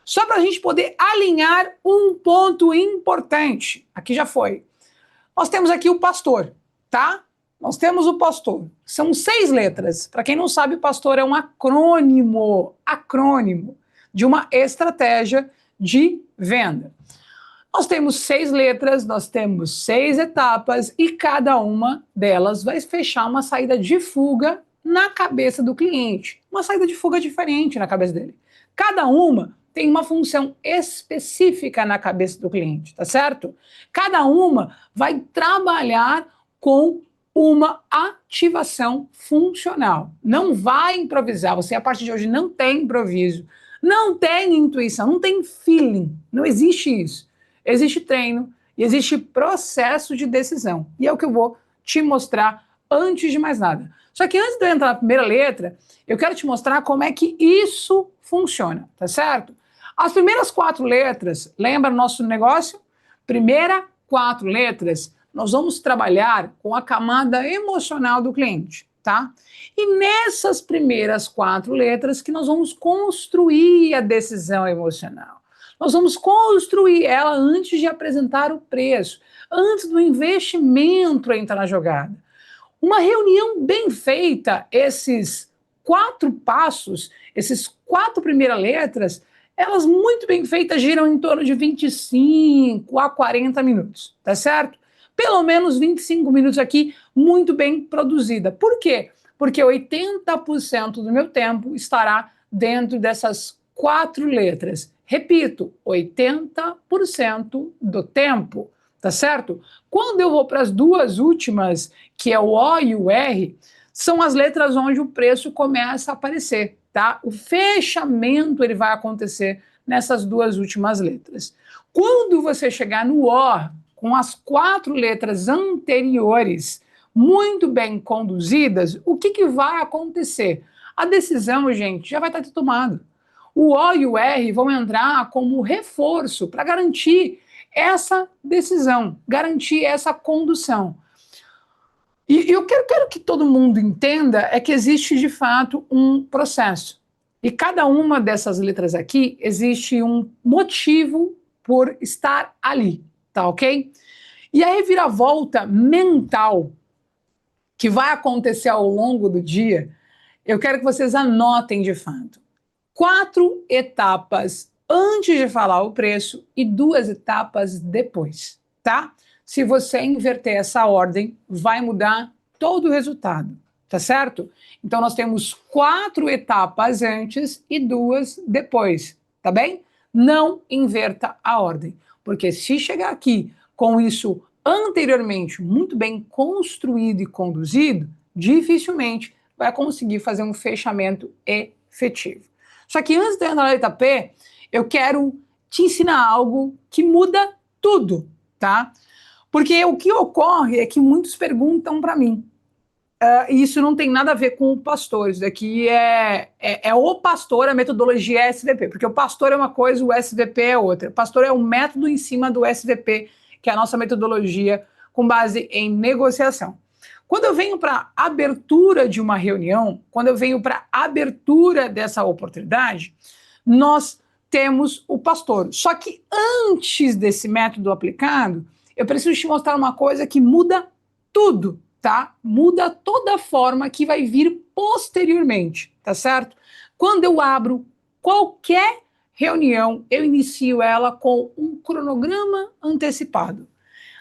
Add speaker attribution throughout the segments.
Speaker 1: Só para a gente poder alinhar um ponto importante. Aqui já foi. Nós temos aqui o pastor, tá? Nós temos o pastor. São 6 letras. Para quem não sabe, o pastor é um acrônimo de uma estratégia de venda. Nós temos 6 letras, nós temos 6 etapas e cada uma delas vai fechar uma saída de fuga na cabeça do cliente. Uma saída de fuga diferente na cabeça dele. Cada uma tem uma função específica na cabeça do cliente, tá certo? Cada uma vai trabalhar com uma ativação funcional. Não vai improvisar. Você, a partir de hoje, não tem improviso, não tem intuição, não tem feeling. Não existe isso. Existe treino e existe processo de decisão. E é o que eu vou te mostrar antes de mais nada. Só que antes de eu entrar na primeira letra, eu quero te mostrar como é que isso funciona, tá certo? As primeiras 4 letras, lembra nosso negócio? Primeira 4 letras, nós vamos trabalhar com a camada emocional do cliente, tá? E nessas primeiras 4 letras que nós vamos construir a decisão emocional. Nós vamos construir ela antes de apresentar o preço, antes do investimento entrar na jogada. Uma reunião bem feita, esses 4 passos, esses 4 primeiras letras, elas muito bem feitas giram em torno de 25 a 40 minutos, tá certo? Pelo menos 25 minutos aqui, muito bem produzida. Por quê? Porque 80% do meu tempo estará dentro dessas 4 letras. Repito, 80% do tempo, tá certo? Quando eu vou para as 2 últimas, que é o O e o R, são as letras onde o preço começa a aparecer, tá? O fechamento ele vai acontecer nessas 2 últimas letras. Quando você chegar no O, com as 4 letras anteriores muito bem conduzidas, o que vai acontecer? A decisão, gente, já vai estar tomada. O O e o R vão entrar como reforço para garantir essa decisão, garantir essa condução. E eu quero que todo mundo entenda é que existe, de fato, um processo. E cada uma dessas letras aqui, existe um motivo por estar ali, tá ok? E a reviravolta mental que vai acontecer ao longo do dia, eu quero que vocês anotem de fato. 4 etapas antes de falar o preço e 2 etapas depois, tá? Se você inverter essa ordem, vai mudar todo o resultado, tá certo? Então nós temos 4 etapas antes e 2 depois, tá bem? Não inverta a ordem, porque se chegar aqui com isso anteriormente muito bem construído e conduzido, dificilmente vai conseguir fazer um fechamento efetivo. Só que antes de entrar na letra P, eu quero te ensinar algo que muda tudo, tá? Porque o que ocorre é que muitos perguntam para mim, e isso não tem nada a ver com o pastor, isso daqui é o pastor, a metodologia é SVP, porque o pastor é uma coisa, o SVP é outra. O pastor é um método em cima do SVP, que é a nossa metodologia com base em negociação. Quando eu venho para a abertura de uma reunião, quando eu venho para a abertura dessa oportunidade, nós temos o pastor. Só que antes desse método aplicado, eu preciso te mostrar uma coisa que muda tudo, tá? Muda toda a forma que vai vir posteriormente, tá certo? Quando eu abro qualquer reunião, eu inicio ela com um cronograma antecipado.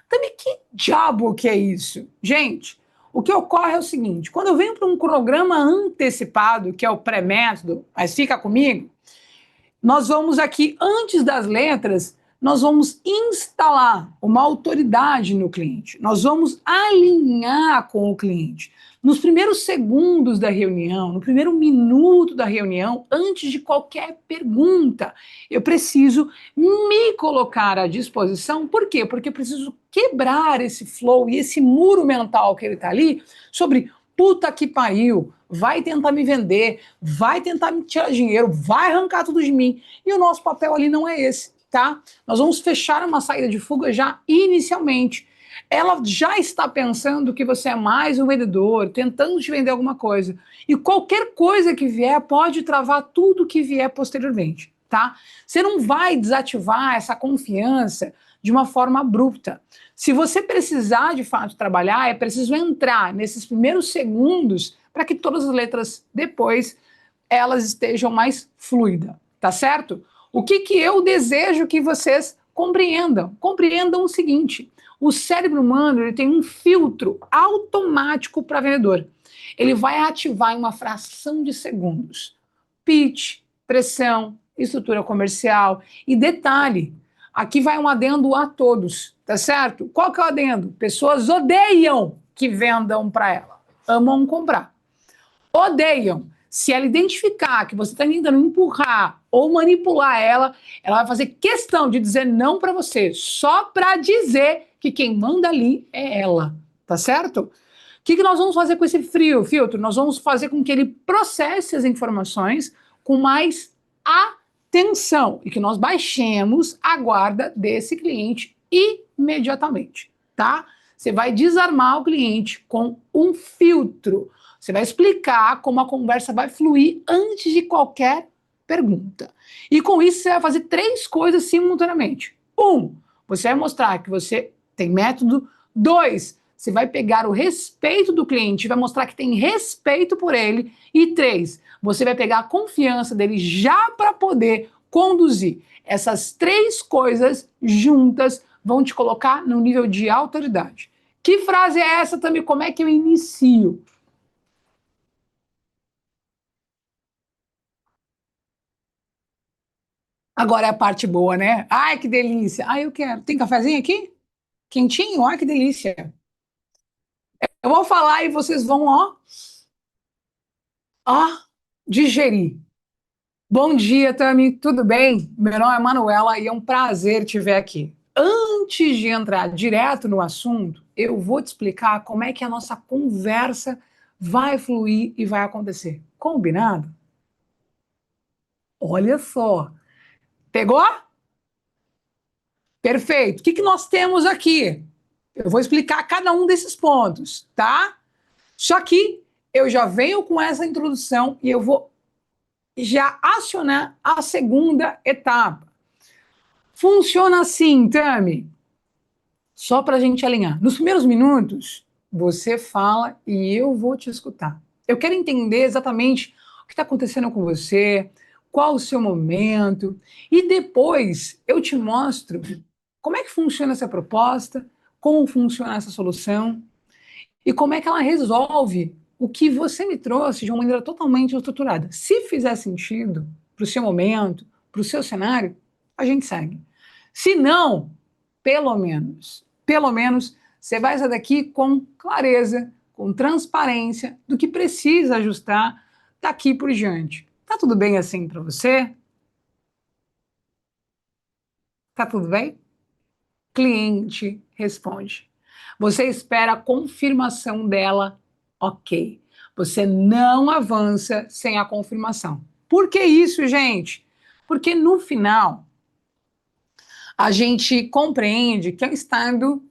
Speaker 1: Também que diabo que é isso? Gente, o que ocorre é o seguinte, quando eu venho para um cronograma antecipado, que é o pré-método, mas fica comigo, nós vamos aqui, antes das letras, nós vamos instalar uma autoridade no cliente, nós vamos alinhar com o cliente. Nos primeiros segundos da reunião, no primeiro minuto da reunião, antes de qualquer pergunta, eu preciso me colocar à disposição. Por quê? Porque eu preciso quebrar esse flow e esse muro mental que ele está ali sobre puta que pariu, vai tentar me vender, vai tentar me tirar dinheiro, vai arrancar tudo de mim. E o nosso papel ali não é esse, tá? Nós vamos fechar uma saída de fuga já inicialmente. Ela já está pensando que você é mais um vendedor, tentando te vender alguma coisa. E qualquer coisa que vier pode travar tudo que vier posteriormente, tá? Você não vai desativar essa confiança de uma forma abrupta. Se você precisar de fato trabalhar, é preciso entrar nesses primeiros segundos para que todas as letras depois elas estejam mais fluidas, tá certo? O que eu desejo que vocês compreendam? Compreendam o seguinte: o cérebro humano ele tem um filtro automático para vendedor. Ele vai ativar em uma fração de segundos. Pitch, pressão, estrutura comercial e detalhe. Aqui vai um adendo a todos, tá certo? Qual que é o adendo? Pessoas odeiam que vendam para ela, amam comprar. Odeiam. Se ela identificar que você está tentando empurrar ou manipular ela, ela vai fazer questão de dizer não para você, só para dizer que quem manda ali é ela, tá certo? O que nós vamos fazer com esse filtro? Nós vamos fazer com que ele processe as informações com mais atenção e que nós baixemos a guarda desse cliente imediatamente, tá? Você vai desarmar o cliente com um filtro. Você vai explicar como a conversa vai fluir antes de qualquer pergunta. E com isso você vai fazer 3 coisas simultaneamente. 1, você vai mostrar que você tem método. 2, você vai pegar o respeito do cliente, vai mostrar que tem respeito por ele. E 3, você vai pegar a confiança dele já para poder conduzir. Essas 3 coisas juntas vão te colocar no nível de autoridade. Que frase é essa também? Como é que eu inicio? Agora é a parte boa, né? Ai, que delícia. Ai, eu quero. Tem cafezinho aqui? Quentinho? Ai, que delícia. Eu vou falar e vocês vão, ó, digerir. Bom dia, Tami. Tudo bem? Meu nome é Manuela e é um prazer te ver aqui. Antes de entrar direto no assunto, eu vou te explicar como é que a nossa conversa vai fluir e vai acontecer. Combinado? Olha só. Pegou? Perfeito. O que nós temos aqui? Eu vou explicar cada um desses pontos, tá? Só que eu já venho com essa introdução e eu vou já acionar a segunda etapa. Funciona assim, Tami, só para a gente alinhar. Nos primeiros minutos, você fala e eu vou te escutar. Eu quero entender exatamente o que está acontecendo com você, qual o seu momento, e depois eu te mostro como é que funciona essa proposta, como funciona essa solução e como é que ela resolve o que você me trouxe de uma maneira totalmente estruturada. Se fizer sentido para o seu momento, para o seu cenário, a gente segue. Se não, pelo menos, você vai sair daqui com clareza, com transparência do que precisa ajustar daqui por diante. Tá tudo bem assim para você? Tá tudo bem? Cliente responde. Você espera a confirmação dela, ok. Você não avança sem a confirmação. Por que isso, gente? Porque no final, a gente compreende que é um estado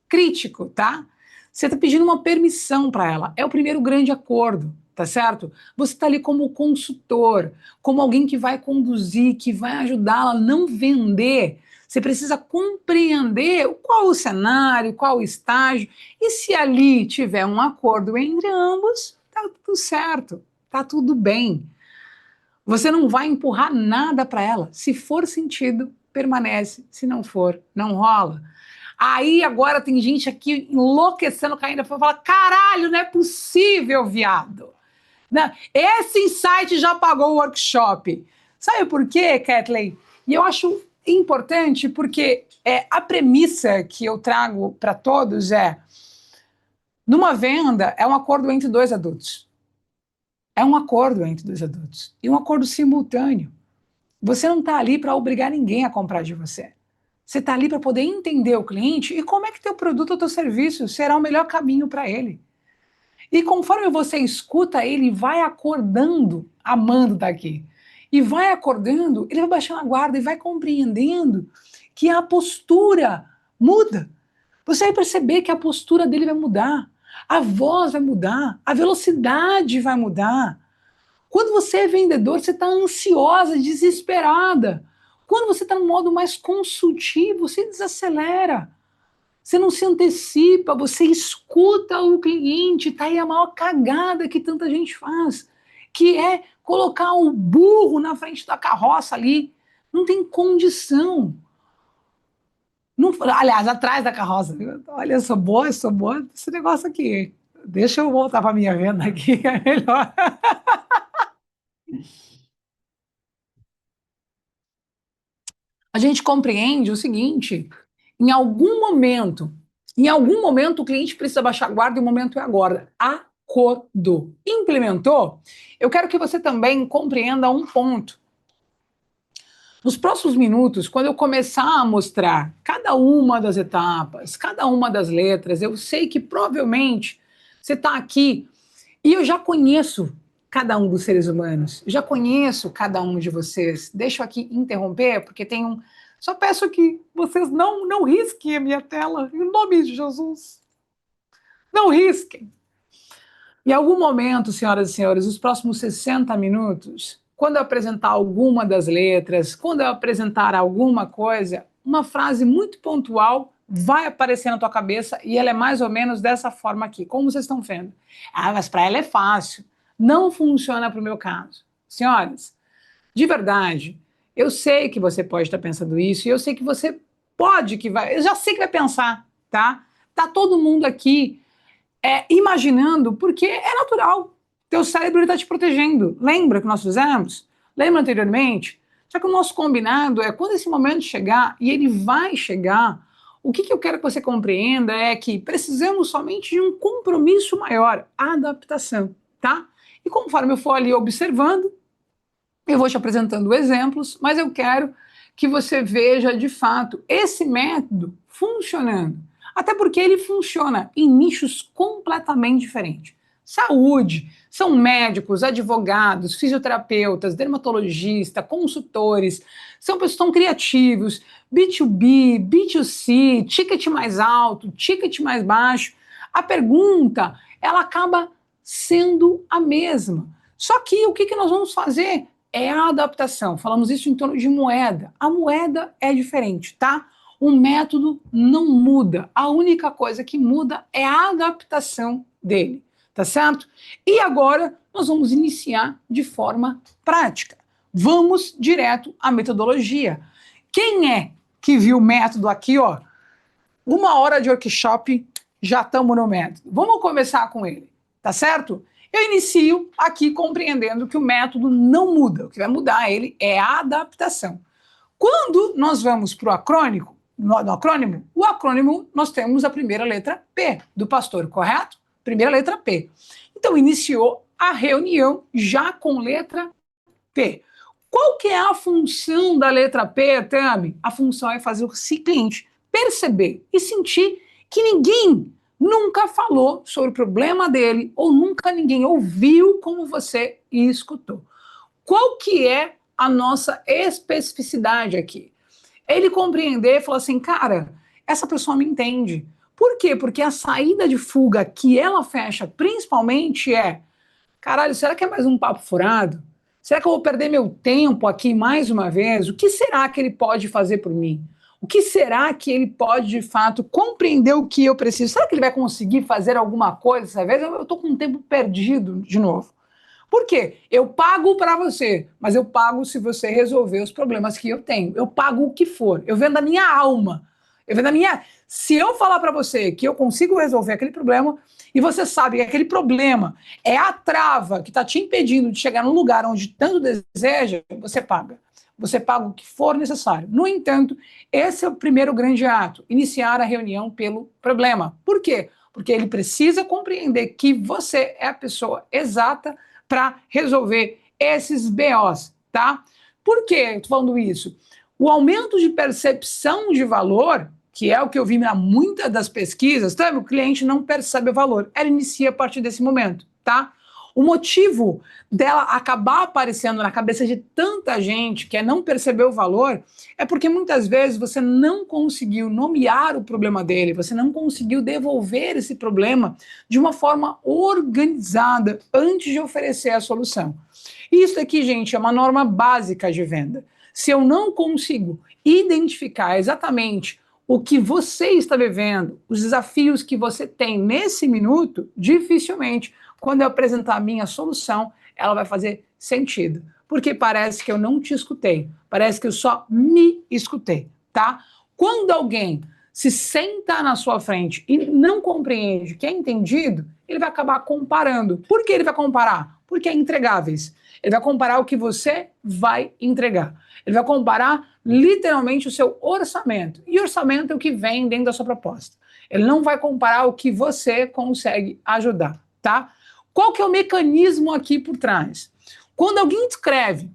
Speaker 1: crítico, tá? Você está pedindo uma permissão para ela. É o primeiro grande acordo, tá certo? Você está ali como consultor, como alguém que vai conduzir, que vai ajudá-la a não vender. Você precisa compreender qual o cenário, qual o estágio, e se ali tiver um acordo entre ambos, tá tudo certo, tá tudo bem. Você não vai empurrar nada para ela. Se for sentido, permanece. Se não for, não rola. Aí agora tem gente aqui enlouquecendo, caindo, fala: caralho, não é possível, viado. Não, esse insight já pagou o workshop. Sabe por quê, Kathleen? E eu acho importante porque a premissa que eu trago para todos é: numa venda, é um acordo entre 2 adultos. É um acordo entre 2 adultos. E um acordo simultâneo. Você não está ali para obrigar ninguém a comprar de você. Você está ali para poder entender o cliente e como é que teu produto ou teu serviço será o melhor caminho para ele. E conforme você escuta ele, vai acordando, amando daqui, e vai acordando, ele vai baixando a guarda e vai compreendendo que a postura muda. Você vai perceber que a postura dele vai mudar, a voz vai mudar, a velocidade vai mudar. Quando você é vendedor, você está ansiosa, desesperada. Quando você está no modo mais consultivo, você desacelera. Você não se antecipa, você escuta o cliente. Tá aí a maior cagada que tanta gente faz, que é colocar o burro na frente da carroça ali. Não tem condição. Não, aliás, atrás da carroça. Olha, eu sou boa esse negócio aqui. Deixa eu voltar para minha venda aqui, é melhor. A gente compreende o seguinte: em algum momento, em algum momento o cliente precisa baixar a guarda e o momento é agora. Acordo. Implementou? Eu quero que você também compreenda um ponto. Nos próximos minutos, quando eu começar a mostrar cada uma das etapas, cada uma das letras, eu sei que provavelmente você está aqui e eu já conheço cada um dos seres humanos, já conheço cada um de vocês. Deixa eu aqui interromper, porque tem um. Só peço que vocês não risquem a minha tela, em nome de Jesus. Não risquem. Em algum momento, senhoras e senhores, os próximos 60 minutos, quando eu apresentar alguma das letras, quando eu apresentar alguma coisa, uma frase muito pontual vai aparecer na tua cabeça e ela é mais ou menos dessa forma aqui, como vocês estão vendo. Ah, mas para ela é fácil. Não funciona para o meu caso. Senhoras, de verdade, eu sei que você pode estar pensando isso e eu sei que você pode que vai, eu já sei que vai pensar, tá? Tá todo mundo aqui imaginando, porque é natural. Teu cérebro está te protegendo. Lembra que nós fizemos? Lembra anteriormente? Só que o nosso combinado é quando esse momento chegar, e ele vai chegar, o que eu quero que você compreenda é que precisamos somente de um compromisso maior, a adaptação, tá? E conforme eu for ali observando, eu vou te apresentando exemplos, mas eu quero que você veja de fato esse método funcionando. Até porque ele funciona em nichos completamente diferentes. Saúde, são médicos, advogados, fisioterapeutas, dermatologistas, consultores, são pessoas tão criativos, B2B, B2C, ticket mais alto, ticket mais baixo. A pergunta, ela acaba sendo a mesma. Só que o que nós vamos fazer? É a adaptação. Falamos isso em torno de moeda. A moeda é diferente, tá? O método não muda. A única coisa que muda é a adaptação dele, tá certo? E agora nós vamos iniciar de forma prática. Vamos direto à metodologia. Quem é que viu o método aqui, ó? 1 hora de workshop, já estamos no método. Vamos começar com ele, tá certo? Eu inicio aqui compreendendo que o método não muda. O que vai mudar ele é a adaptação. Quando nós vamos para o acrônimo, o acrônimo nós temos a primeira letra P do pastor, correto? Primeira letra P. Então iniciou a reunião já com letra P. Qual que é a função da letra P, Tami? A função é fazer o cliente perceber e sentir que ninguém nunca falou sobre o problema dele ou nunca ninguém ouviu como você e escutou. Qual que é a nossa especificidade aqui? Ele compreender e falar assim, cara, essa pessoa me entende. Por quê? Porque a saída de fuga que ela fecha principalmente é, caralho, será que é mais um papo furado? Será que eu vou perder meu tempo aqui mais uma vez? O que será que ele pode fazer por mim? O que será que ele pode, de fato, compreender o que eu preciso? Será que ele vai conseguir fazer alguma coisa dessa vez? Eu estou com um tempo perdido de novo. Por quê? Eu pago para você, mas eu pago se você resolver os problemas que eu tenho. Eu pago o que for. Eu vendo a minha alma. Eu vendo a minha... Se eu falar para você que eu consigo resolver aquele problema e você sabe que aquele problema é a trava que está te impedindo de chegar no lugar onde tanto deseja, você paga. Você paga o que for necessário. No entanto, esse é o primeiro grande ato, iniciar a reunião pelo problema. Por quê? Porque ele precisa compreender que você é a pessoa exata para resolver esses BOs, tá? Por que eu tô falando isso? O aumento de percepção de valor, que é o que eu vi em muitas das pesquisas, tá? O cliente não percebe o valor. Ela inicia a partir desse momento, tá? O motivo dela acabar aparecendo na cabeça de tanta gente que é não perceber o valor é porque muitas vezes você não conseguiu nomear o problema dele, você não conseguiu devolver esse problema de uma forma organizada antes de oferecer a solução. Isso aqui, gente, é uma norma básica de venda. Se eu não consigo identificar exatamente o que você está vivendo, os desafios que você tem nesse minuto, dificilmente, quando eu apresentar a minha solução, ela vai fazer sentido. Porque parece que eu não te escutei, parece que eu só me escutei, tá? Quando alguém se senta na sua frente e não compreende que é entendido, ele vai acabar comparando. Por que ele vai comparar? Porque é entregáveis. Ele vai comparar o que você vai entregar. Ele vai comparar literalmente o seu orçamento. E orçamento é o que vem dentro da sua proposta. Ele não vai comparar o que você consegue ajudar, tá? Qual que é o mecanismo aqui por trás? Quando alguém descreve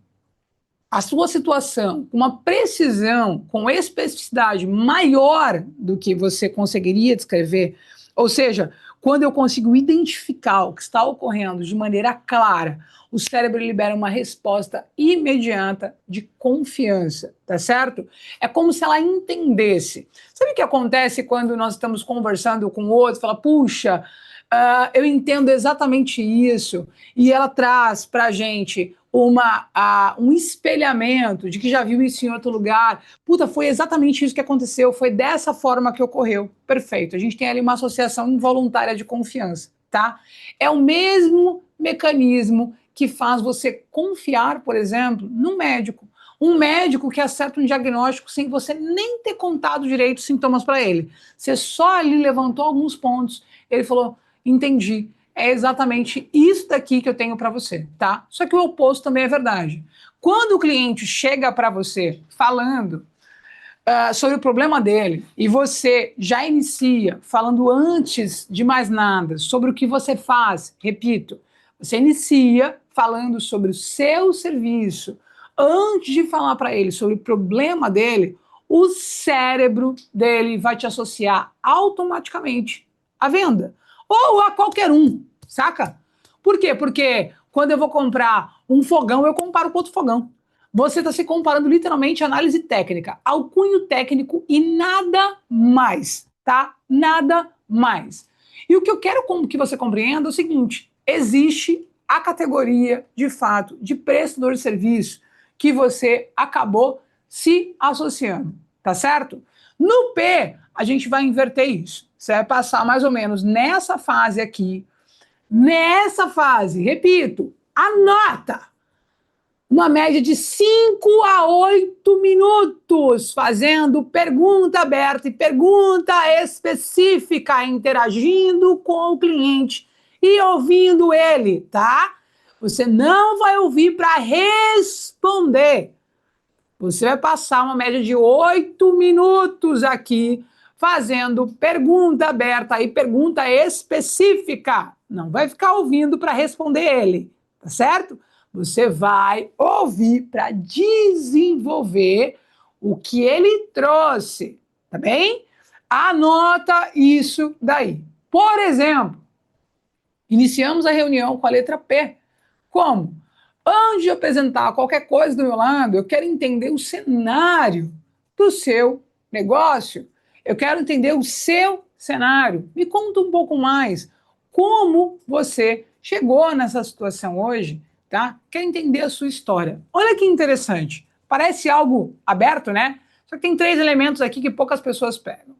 Speaker 1: a sua situação com uma precisão, com especificidade maior do que você conseguiria descrever, ou seja, quando eu consigo identificar o que está ocorrendo de maneira clara, o cérebro libera uma resposta imediata de confiança, tá certo? É como se ela entendesse. Sabe o que acontece quando nós estamos conversando com o outro, fala, puxa, eu entendo exatamente isso, e ela traz para a gente um espelhamento de que já viu isso em outro lugar. Puta, foi exatamente isso que aconteceu, foi dessa forma que ocorreu. Perfeito, a gente tem ali uma associação involuntária de confiança, tá? É o mesmo mecanismo que faz você confiar, por exemplo, num médico. Um médico que acerta um diagnóstico sem você nem ter contado direito os sintomas para ele. Você só ali levantou alguns pontos, ele falou, entendi, é exatamente isso daqui que eu tenho para você, tá? Só que o oposto também é verdade. Quando o cliente chega para você falando sobre o problema dele e você já inicia falando antes de mais nada sobre o que você faz, repito, você inicia falando sobre o seu serviço antes de falar para ele sobre o problema dele, o cérebro dele vai te associar automaticamente à venda ou a qualquer um, saca? Por quê? Porque quando eu vou comprar um fogão, eu comparo com outro fogão. Você está se comparando literalmente à análise técnica, ao cunho técnico e nada mais, tá? Nada mais. E o que eu quero que você compreenda é o seguinte, existe a categoria, de fato, de prestador de serviço que você acabou se associando, tá certo? No P, a gente vai inverter isso. Você vai passar mais ou menos nessa fase aqui, nessa fase, repito, anota, uma média de 5 a 8 minutos fazendo pergunta aberta e pergunta específica, interagindo com o cliente e ouvindo ele, tá? Você não vai ouvir para responder. Você vai passar uma média de 8 minutos aqui fazendo pergunta aberta e pergunta específica. Não vai ficar ouvindo para responder ele, tá certo? Você vai ouvir para desenvolver o que ele trouxe, tá bem? Anota isso daí. Por exemplo, iniciamos a reunião com a letra P. Como? Antes de apresentar qualquer coisa do meu lado, eu quero entender o cenário do seu negócio. Eu quero entender o seu cenário. Me conta um pouco mais. Como você chegou nessa situação hoje, tá? Quero entender a sua história. Olha que interessante. Parece algo aberto, né? Só que tem 3 elementos aqui que poucas pessoas pegam.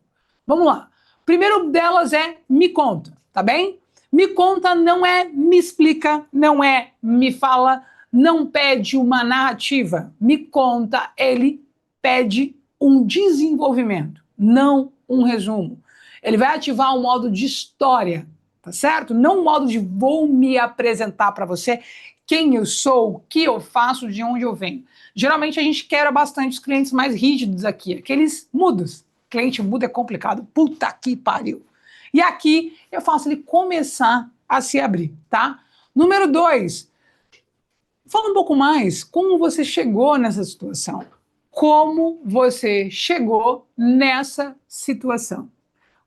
Speaker 1: Vamos lá. O primeiro delas é me conta, tá bem? Me conta não é me explica, não é me fala, não pede uma narrativa. Me conta, ele pede um desenvolvimento, não um resumo. Ele vai ativar um modo de história, tá certo? Não um modo de vou me apresentar para você quem eu sou, o que eu faço, de onde eu venho. Geralmente a gente quer bastante os clientes mais rígidos aqui, aqueles mudos. Cliente mudo é complicado, puta que pariu. E aqui eu faço ele começar a se abrir, tá? Número 2, fala um pouco mais como você chegou nessa situação. Como você chegou nessa situação.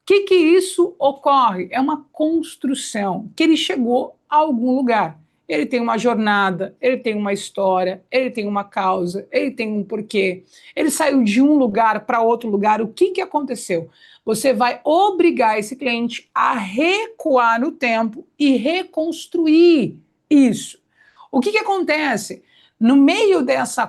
Speaker 1: O que isso ocorre? É uma construção, que ele chegou a algum lugar. ele tem uma jornada, ele tem uma história, ele tem uma causa, ele tem um porquê. Ele saiu de um lugar para outro lugar, o que aconteceu? Você vai obrigar esse cliente a recuar no tempo e reconstruir isso. O que acontece? No meio dessa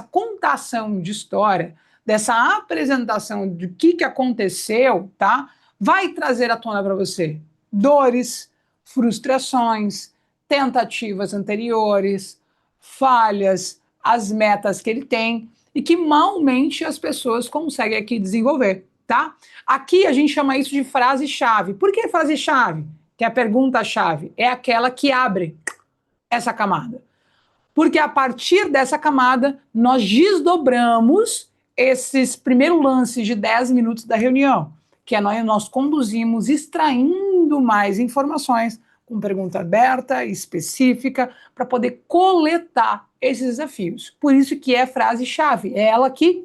Speaker 1: contação de história, dessa apresentação de que aconteceu, tá? Vai trazer à tona para você dores, frustrações, tentativas anteriores, falhas, as metas que ele tem e que malmente as pessoas conseguem aqui desenvolver, tá? Aqui a gente chama isso de frase-chave. Por que frase-chave? Que é a pergunta-chave. É aquela que abre essa camada. Porque a partir dessa camada, nós desdobramos esses primeiros lances de 10 minutos da reunião, que é nós conduzimos extraindo mais informações com pergunta aberta, específica, para poder coletar esses desafios. Por isso que é frase-chave, é ela que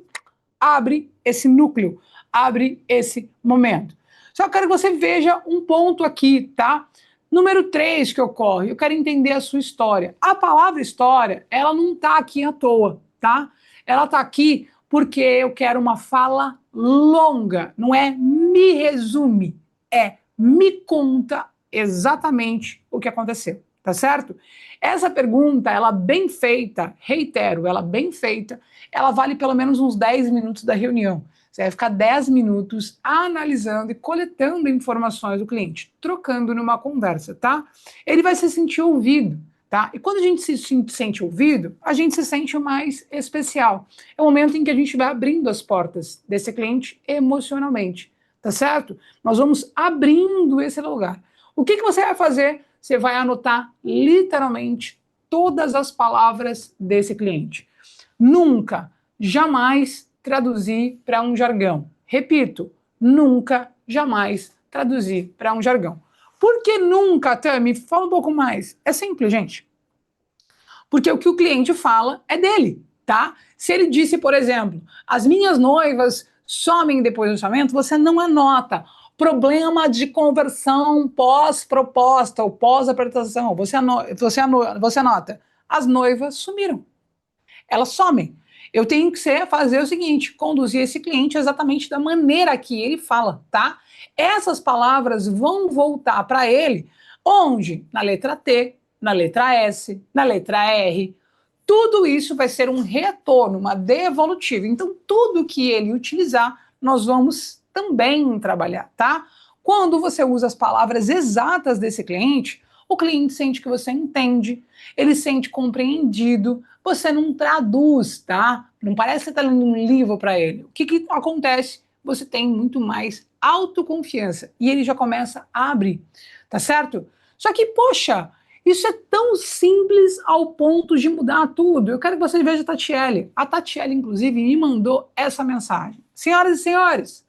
Speaker 1: abre esse núcleo, abre esse momento. Só quero que você veja um ponto aqui, tá? Número 3 que ocorre, eu quero entender a sua história. A palavra história, ela não está aqui à toa, tá? Ela está aqui porque eu quero uma fala longa, não é me resume, é me conta exatamente o que aconteceu, tá certo? Essa pergunta, ela bem feita, reitero, ela bem feita, ela vale pelo menos uns 10 minutos da reunião. Você vai ficar 10 minutos analisando e coletando informações do cliente, trocando numa conversa, tá? Ele vai se sentir ouvido, tá? E quando a gente se sente ouvido, a gente se sente mais especial. É o momento em que a gente vai abrindo as portas desse cliente emocionalmente, tá certo? Nós vamos abrindo esse lugar. O que você vai fazer? Você vai anotar literalmente todas as palavras desse cliente. Nunca, jamais traduzir para um jargão. Repito, nunca, jamais traduzir para um jargão. Por que nunca, Tami? Fala um pouco mais. É simples, gente. Porque o que o cliente fala é dele, tá? Se ele disse, por exemplo, as minhas noivas somem depois do casamento, você não anota. Problema de conversão pós-proposta ou pós-apresentação. Você anota. As noivas sumiram. Elas somem. Eu tenho que fazer o seguinte, conduzir esse cliente exatamente da maneira que ele fala, tá? Essas palavras vão voltar para ele, onde? Na letra T, na letra S, na letra R. Tudo isso vai ser um retorno, uma devolutiva. Então, tudo que ele utilizar, nós vamos também trabalhar, tá? Quando você usa as palavras exatas desse cliente, o cliente sente que você entende, ele sente compreendido, você não traduz, tá? Não parece que você está lendo um livro para ele. O que acontece? Você tem muito mais autoconfiança e ele já começa a abrir, tá certo? Só que, poxa, isso é tão simples ao ponto de mudar tudo. Eu quero que você veja a Tatiele. A Tatiele, inclusive, me mandou essa mensagem. Senhoras e senhores,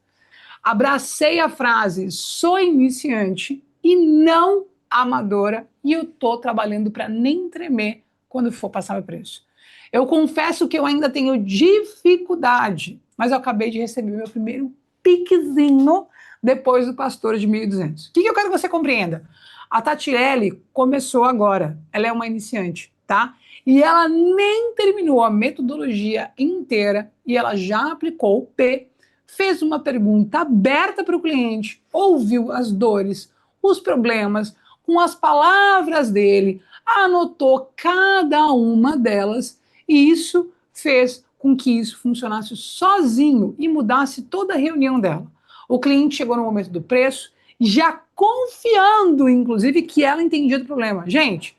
Speaker 1: abracei a frase sou iniciante e não amadora e eu tô trabalhando para nem tremer quando for passar meu preço. Eu confesso que eu ainda tenho dificuldade, mas eu acabei de receber meu primeiro piquezinho depois do pastor de 1.200. O que eu quero que você compreenda? A Tatiele começou agora, ela é uma iniciante, tá? E ela nem terminou a metodologia inteira e ela já aplicou o P, fez uma pergunta aberta para o cliente, ouviu as dores, os problemas, com as palavras dele, anotou cada uma delas e isso fez com que isso funcionasse sozinho e mudasse toda a reunião dela. O cliente chegou no momento do preço, já confiando, inclusive, que ela entendia do problema. Gente,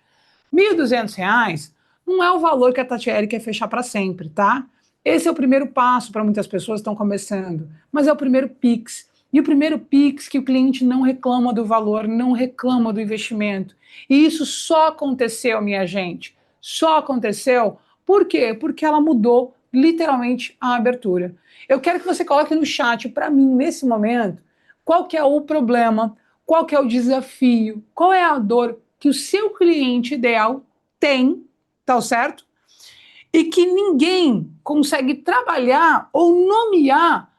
Speaker 1: R$ 1.200 não é o valor que a Tatiele quer fechar para sempre, tá? Esse é o primeiro passo para muitas pessoas que estão começando, mas é o primeiro Pix. E o primeiro Pix que o cliente não reclama do valor, não reclama do investimento. E isso só aconteceu, minha gente, só aconteceu, por quê? Porque ela mudou literalmente a abertura. Eu quero que você coloque no chat para mim, nesse momento, qual que é o problema, qual que é o desafio, qual é a dor que o seu cliente ideal tem, tá certo? E que ninguém consegue trabalhar ou nomear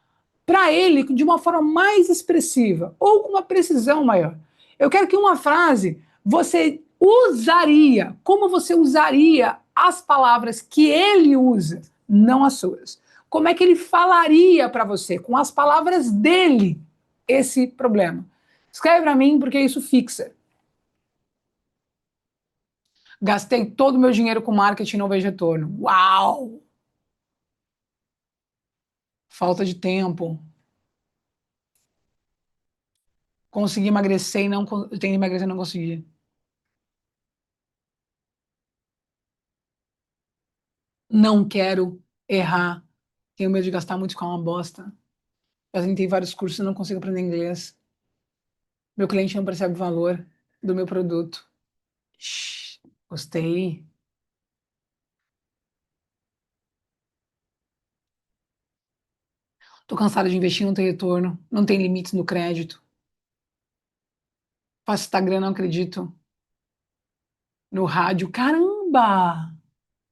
Speaker 1: para ele de uma forma mais expressiva ou com uma precisão maior. Eu quero que uma frase você usaria, como você usaria as palavras que ele usa, não as suas. Como é que ele falaria para você, com as palavras dele, esse problema? Escreve para mim, porque isso fixa. Gastei todo o meu dinheiro com marketing e não vejo retorno. Uau! Falta de tempo. Consegui emagrecer e não tentei emagrecer e não consegui. Não quero errar. Tenho medo de gastar muito com uma bosta. Já tentei vários cursos e não consigo aprender inglês. Meu cliente não percebe o valor do meu produto. Shhh, gostei. Tô cansada de investir, não tem retorno. Não tem limites no crédito. Faço Instagram, não acredito. No rádio. Caramba!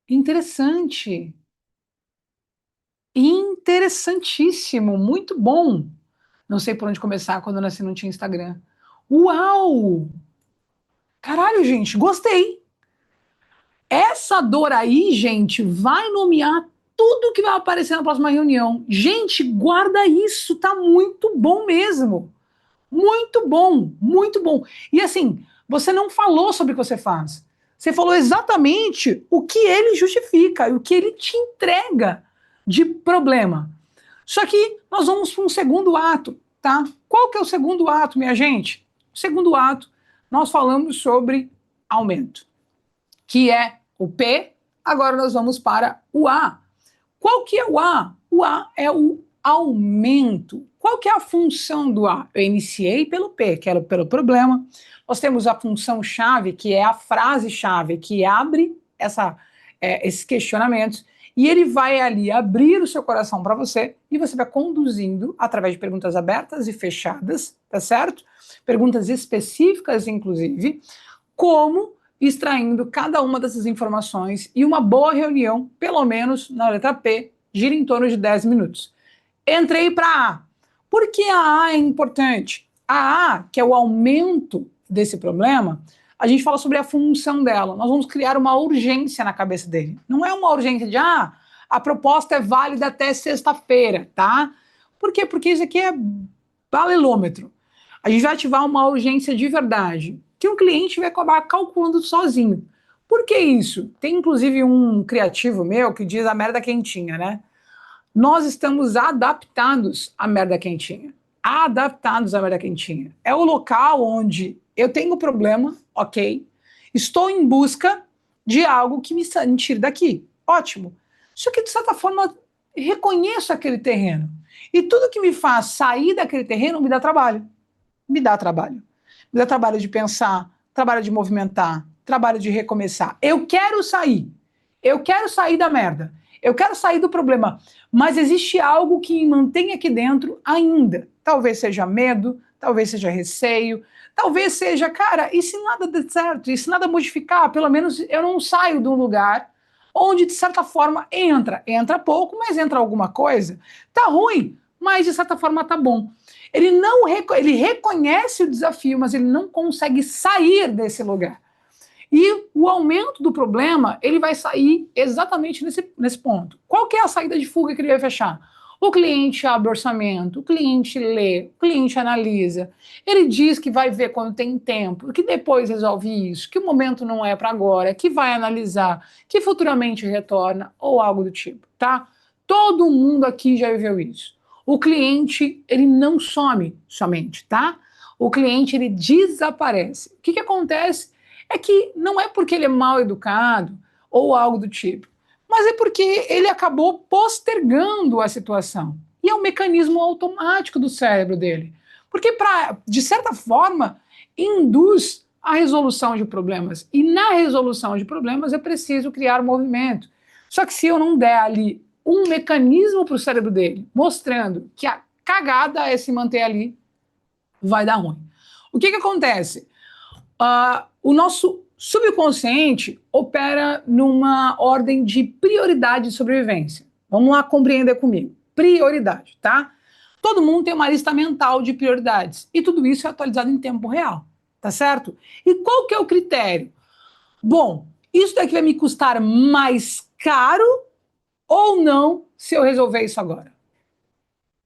Speaker 1: Interessante. Interessantíssimo. Muito bom. Não sei por onde começar, quando eu nasci não tinha Instagram. Uau! Caralho, gente, gostei. Essa dor aí, gente, vai nomear tudo que vai aparecer na próxima reunião. Gente, guarda isso, tá muito bom mesmo. Muito bom, muito bom. E assim, você não falou sobre o que você faz. Você falou exatamente o que ele justifica, o que ele te entrega de problema. Só que nós vamos para um segundo ato, tá? Qual que é o segundo ato, minha gente? O segundo ato, nós falamos sobre aumento, que é o P. Agora nós vamos para o A. Qual que é o A? O A é o aumento. Qual que é a função do A? Eu iniciei pelo P, que era pelo problema. Nós temos a função-chave, que é a frase-chave, que abre esses questionamentos. E ele vai ali abrir o seu coração para você e você vai conduzindo através de perguntas abertas e fechadas, tá certo? Perguntas específicas, inclusive, como extraindo cada uma dessas informações e uma boa reunião, pelo menos na letra P, gira em torno de 10 minutos. Entrei para A. Por que a A é importante? A A, que é o aumento desse problema, a gente fala sobre a função dela. Nós vamos criar uma urgência na cabeça dele. Não é uma urgência de, a proposta é válida até sexta-feira, tá? Por quê? Porque isso aqui é balelômetro. A gente vai ativar uma urgência de verdade, que o cliente vai acabar calculando sozinho. Por que isso? Tem inclusive um criativo meu que diz a merda quentinha, né? Nós estamos adaptados à merda quentinha. Adaptados à merda quentinha. É o local onde eu tenho problema, ok? Estou em busca de algo que me tire daqui. Ótimo. Só que, de certa forma, reconheço aquele terreno. E tudo que me faz sair daquele terreno me dá trabalho. Me dá trabalho. Me dá trabalho de pensar, trabalho de movimentar, trabalho de recomeçar. Eu quero sair. Eu quero sair da merda. Eu quero sair do problema. Mas existe algo que me mantém aqui dentro ainda. Talvez seja medo, talvez seja receio, talvez seja, cara, e se nada der certo? E se nada modificar? Pelo menos eu não saio de um lugar onde, de certa forma, entra pouco, mas entra alguma coisa. Tá ruim, mas de certa forma tá bom. Ele reconhece o desafio, mas ele não consegue sair desse lugar. E o aumento do problema, ele vai sair exatamente nesse ponto. Qual que é a saída de fuga que ele vai fechar? O cliente abre orçamento, o cliente lê, o cliente analisa, ele diz que vai ver quando tem tempo, que depois resolve isso, que o momento não é para agora, que vai analisar, que futuramente retorna, ou algo do tipo, tá? Todo mundo aqui já viveu isso. O cliente, ele não some somente, tá? O cliente, ele desaparece. O que acontece? É que não é porque ele é mal educado ou algo do tipo, mas é porque ele acabou postergando a situação. E é um mecanismo automático do cérebro dele. Porque, de certa forma, induz a resolução de problemas. E na resolução de problemas é preciso criar movimento. Só que se eu não der ali um mecanismo para o cérebro dele, mostrando que a cagada é se manter ali, vai dar ruim. O que acontece? O nosso subconsciente opera numa ordem de prioridade de sobrevivência. Vamos lá compreender comigo. Prioridade, tá? Todo mundo tem uma lista mental de prioridades e tudo isso é atualizado em tempo real, tá certo? E qual que é o critério? Bom, isso daqui vai me custar mais caro ou não se eu resolver isso agora?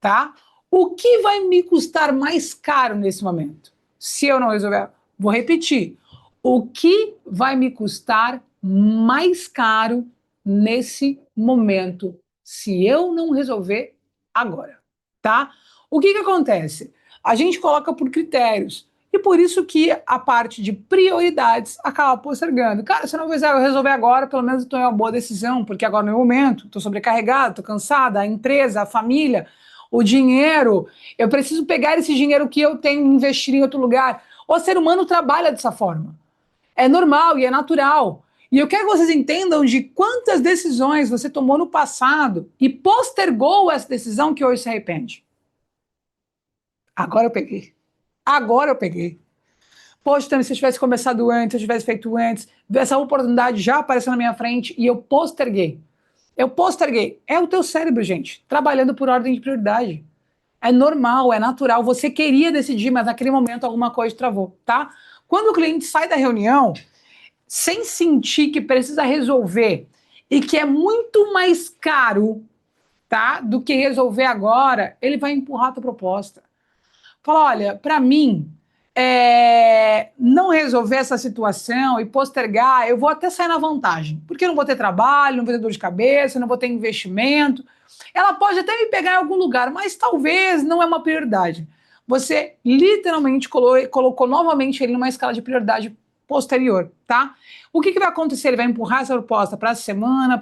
Speaker 1: Tá? O que vai me custar mais caro nesse momento? Se eu não resolver, vou repetir. O que vai me custar mais caro nesse momento se eu não resolver agora, tá? O que que acontece? A gente coloca por critérios. E por isso que a parte de prioridades acaba postergando. Cara, se eu não resolver agora, pelo menos eu estou em uma boa decisão, porque agora não é o momento, estou sobrecarregado, estou cansada, a empresa, a família, o dinheiro, eu preciso pegar esse dinheiro que eu tenho e investir em outro lugar. O ser humano trabalha dessa forma. É normal e é natural. E eu quero que vocês entendam de quantas decisões você tomou no passado e postergou essa decisão que hoje se arrepende. Agora eu peguei. Agora eu peguei. Poxa, também se eu tivesse começado antes, se eu tivesse feito antes, essa oportunidade já apareceu na minha frente e eu posterguei. Eu posterguei. É o teu cérebro, gente, trabalhando por ordem de prioridade. É normal, é natural. Você queria decidir, mas naquele momento alguma coisa travou, tá? Quando o cliente sai da reunião sem sentir que precisa resolver e que é muito mais caro, tá, do que resolver agora, ele vai empurrar a tua proposta. Fala, olha, para mim, não resolver essa situação e postergar, eu vou até sair na vantagem, porque eu não vou ter trabalho, não vou ter dor de cabeça, não vou ter investimento. Ela pode até me pegar em algum lugar, mas talvez não é uma prioridade. Você literalmente colocou novamente ele numa escala de prioridade posterior, tá? O que vai acontecer? Ele vai empurrar essa proposta para a semana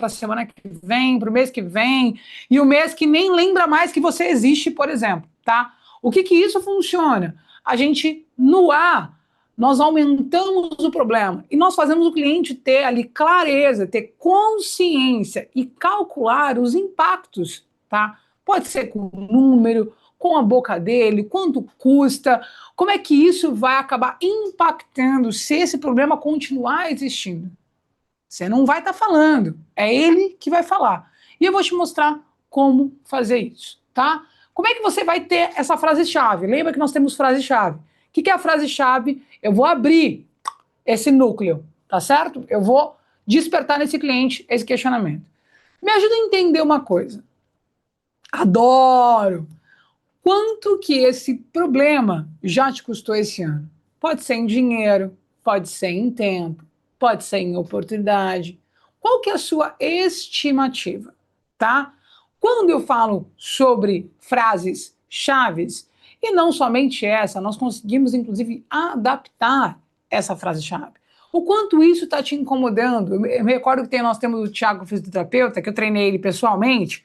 Speaker 1: que vem, para o mês que vem, e o mês que nem lembra mais que você existe, por exemplo, tá? O que isso funciona? A gente, no ar, nós aumentamos o problema e nós fazemos o cliente ter ali clareza, ter consciência e calcular os impactos, tá? Pode ser com número, com a boca dele, quanto custa, como é que isso vai acabar impactando se esse problema continuar existindo. Você não vai estar falando, é ele que vai falar. E eu vou te mostrar como fazer isso, tá? Como é que você vai ter essa frase-chave? Lembra que nós temos frase-chave. O que é a frase-chave? Eu vou abrir esse núcleo, tá certo? Eu vou despertar nesse cliente esse questionamento. Me ajuda a entender uma coisa. Adoro! Quanto que esse problema já te custou esse ano? Pode ser em dinheiro, pode ser em tempo, pode ser em oportunidade. Qual que é a sua estimativa, tá? Quando eu falo sobre frases chaves, e não somente essa, nós conseguimos inclusive adaptar essa frase-chave. O quanto isso está te incomodando? Eu me recordo que nós temos o Thiago, fisioterapeuta, que eu treinei ele pessoalmente.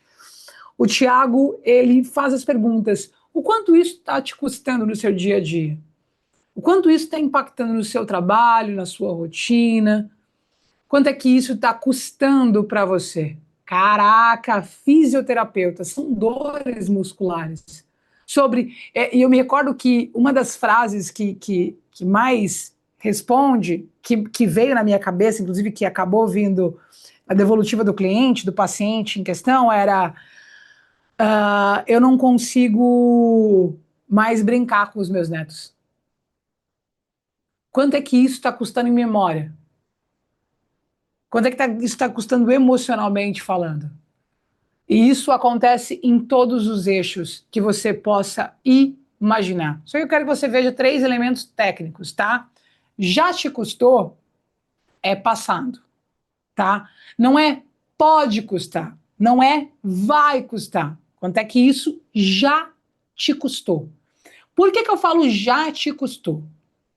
Speaker 1: O Thiago, ele faz as perguntas. O quanto isso está te custando no seu dia a dia? O quanto isso está impactando no seu trabalho, na sua rotina? Quanto é que isso está custando para você? Caraca, fisioterapeuta, são dores musculares. E eu me recordo que uma das frases que mais responde, que veio na minha cabeça, inclusive que acabou vindo a devolutiva do cliente, do paciente em questão, era: eu não consigo mais brincar com os meus netos. Quanto é que isso está custando em memória? Quanto é que isso está custando emocionalmente falando? E isso acontece em todos os eixos que você possa imaginar. Só que eu quero que você veja 3 elementos técnicos, tá? Já te custou é passado, tá? Não é pode custar, não é vai custar. Quanto é que isso já te custou? Por que eu falo já te custou?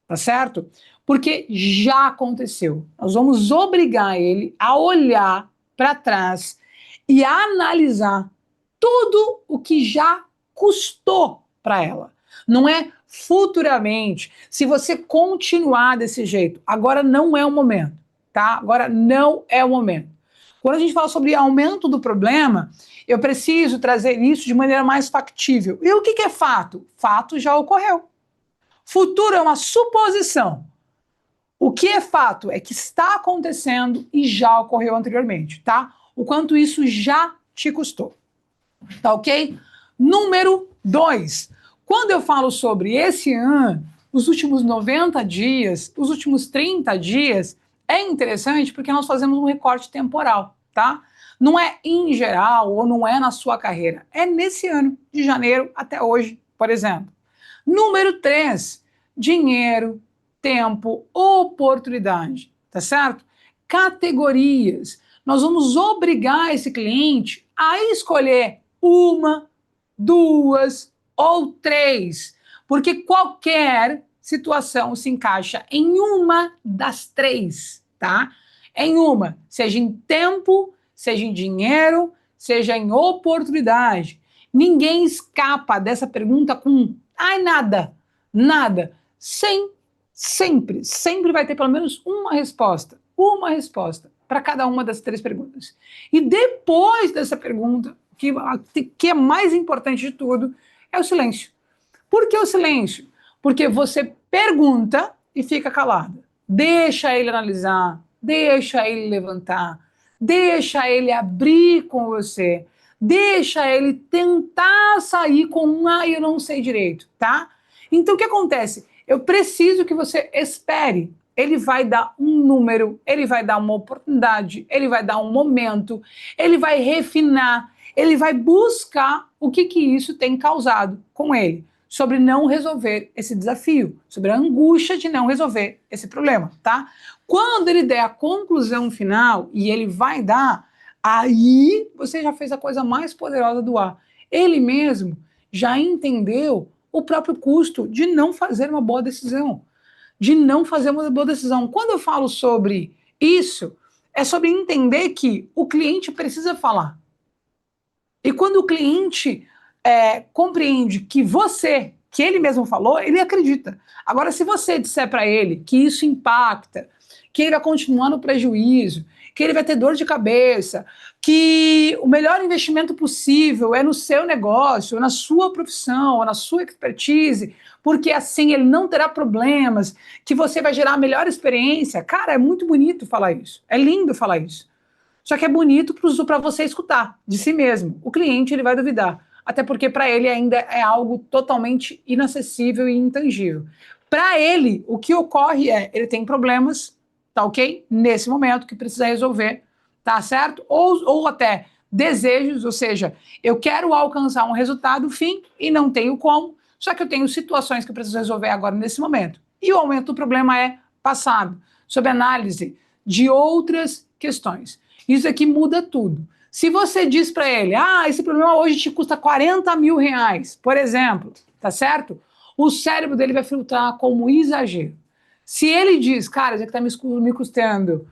Speaker 1: Tá certo? Porque já aconteceu. Nós vamos obrigar ele a olhar para trás e a analisar tudo o que já custou para ela. Não é futuramente, se você continuar desse jeito. Agora não é o momento, tá? Agora não é o momento. Quando a gente fala sobre aumento do problema, eu preciso trazer isso de maneira mais factível. E o que é fato? Fato já ocorreu. Futuro é uma suposição. O que é fato é que está acontecendo e já ocorreu anteriormente, tá? O quanto isso já te custou. Tá ok? Número 2. Quando eu falo sobre esse ano, os últimos 90 dias, os últimos 30 dias, É interessante porque nós fazemos um recorte temporal, tá? Não é em geral ou não é na sua carreira. É nesse ano, de janeiro até hoje, por exemplo. Número 3, dinheiro, tempo, oportunidade, tá certo? Categorias. Nós vamos obrigar esse cliente a escolher uma, duas ou três, porque qualquer situação se encaixa em uma das três, tá? Em uma, seja em tempo, seja em dinheiro, seja em oportunidade. Ninguém escapa dessa pergunta com ai, nada, nada. Sempre vai ter pelo menos uma resposta para cada uma das três perguntas. E depois dessa pergunta, que é mais importante de tudo, é o silêncio. Por que o silêncio? Porque você pergunta e fica calada. Deixa ele analisar, deixa ele levantar, deixa ele abrir com você, deixa ele tentar sair com um eu não sei direito, tá? Então o que acontece? Eu preciso que você espere. Ele vai dar um número, ele vai dar uma oportunidade, ele vai dar um momento, ele vai refinar, ele vai buscar o que isso tem causado com ele, sobre não resolver esse desafio, sobre a angústia de não resolver esse problema, tá? Quando ele der a conclusão final, e ele vai dar, aí você já fez a coisa mais poderosa do A. Ele mesmo já entendeu o próprio custo de não fazer uma boa decisão, de não fazer uma boa decisão. Quando eu falo sobre isso, é sobre entender que o cliente precisa falar. E quando o cliente compreende que ele mesmo falou, ele acredita. Agora, se você disser para ele que isso impacta, que ele vai continuar no prejuízo, que ele vai ter dor de cabeça, que o melhor investimento possível é no seu negócio, na sua profissão, na sua expertise, porque assim ele não terá problemas, que você vai gerar a melhor experiência. Cara, é muito bonito falar isso. É lindo falar isso. Só que é bonito para você escutar de si mesmo. O cliente ele vai duvidar, até porque para ele ainda é algo totalmente inacessível e intangível. Para ele, o que ocorre é, ele tem problemas, tá ok? Nesse momento que precisa resolver, tá certo? Ou até desejos, ou seja, eu quero alcançar um resultado fim e não tenho como, só que eu tenho situações que eu preciso resolver agora nesse momento. E o aumento do problema é passado, sob análise de outras questões. Isso aqui muda tudo. Se você diz para ele, esse problema hoje te custa 40 mil reais, por exemplo, tá certo? O cérebro dele vai filtrar como exagero. Se ele diz, cara, isso aqui está me custando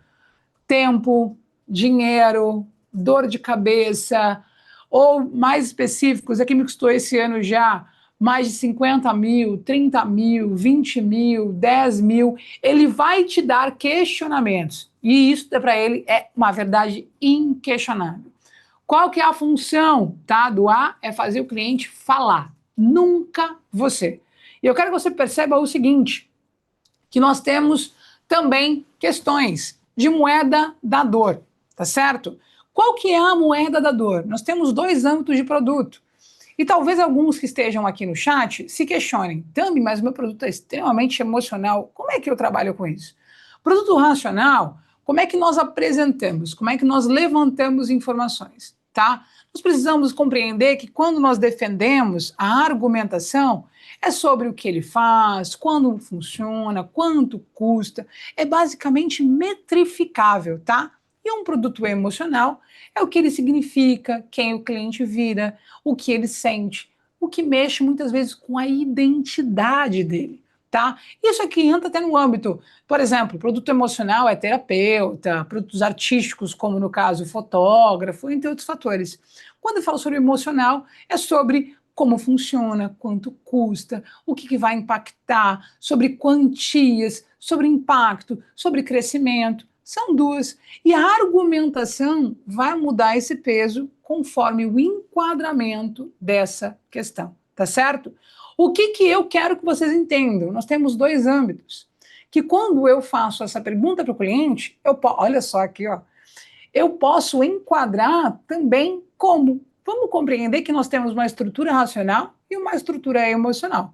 Speaker 1: tempo, dinheiro, dor de cabeça, ou mais específicos, isso aqui me custou esse ano já mais de 50 mil, 30 mil, 20 mil, 10 mil, ele vai te dar questionamentos. E isso para ele é uma verdade inquestionável. Qual que é a função, tá, do A? É fazer o cliente falar, nunca você. E eu quero que você perceba o seguinte, que nós temos também questões de moeda da dor, tá certo? Qual que é a moeda da dor? Nós temos dois âmbitos de produto. E talvez alguns que estejam aqui no chat se questionem, Tami, mas o meu produto é extremamente emocional, como é que eu trabalho com isso? Produto racional, como é que nós apresentamos, como é que nós levantamos informações, tá? Nós precisamos compreender que quando nós defendemos a argumentação, é sobre o que ele faz, quando funciona, quanto custa, é basicamente metrificável, tá? E um produto emocional é o que ele significa, quem o cliente vira, o que ele sente, o que mexe muitas vezes com a identidade dele, tá? Isso aqui entra até no âmbito, por exemplo, produto emocional é terapeuta, produtos artísticos, como no caso fotógrafo, entre outros fatores. Quando eu falo sobre emocional, é sobre como funciona, quanto custa, o que vai impactar, sobre quantias, sobre impacto, sobre crescimento. São duas. E a argumentação vai mudar esse peso conforme o enquadramento dessa questão, tá certo? O que eu quero que vocês entendam? Nós temos dois âmbitos. Que quando eu faço essa pergunta para o cliente, olha só aqui, ó, eu posso enquadrar também como. Vamos compreender que nós temos uma estrutura racional e uma estrutura emocional.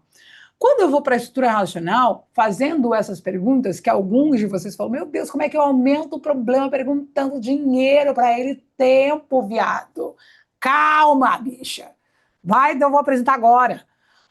Speaker 1: Quando eu vou para a estrutura racional, fazendo essas perguntas, que alguns de vocês falam, meu Deus, como é que eu aumento o problema perguntando dinheiro para ele? Tempo, viado. Calma, bicha. Vai, então eu vou apresentar agora.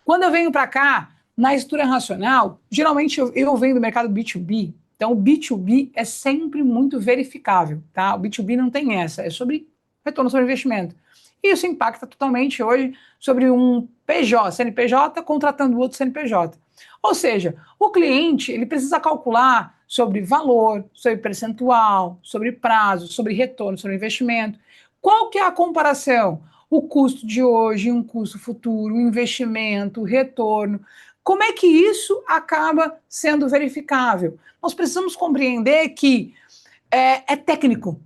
Speaker 1: Quando eu venho para cá, na estrutura racional, geralmente eu venho do mercado B2B, então o B2B é sempre muito verificável, tá? O B2B não tem essa, é sobre retorno sobre investimento. E isso impacta totalmente hoje sobre um PJ, CNPJ contratando outro CNPJ. Ou seja, o cliente ele precisa calcular sobre valor, sobre percentual, sobre prazo, sobre retorno, sobre investimento. Qual que é a comparação? O custo de hoje, um custo futuro, o investimento, o retorno. Como é que isso acaba sendo verificável? Nós precisamos compreender que é técnico,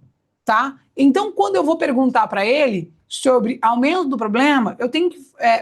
Speaker 1: tá? Então, quando eu vou perguntar para ele sobre aumento do problema, eu tenho que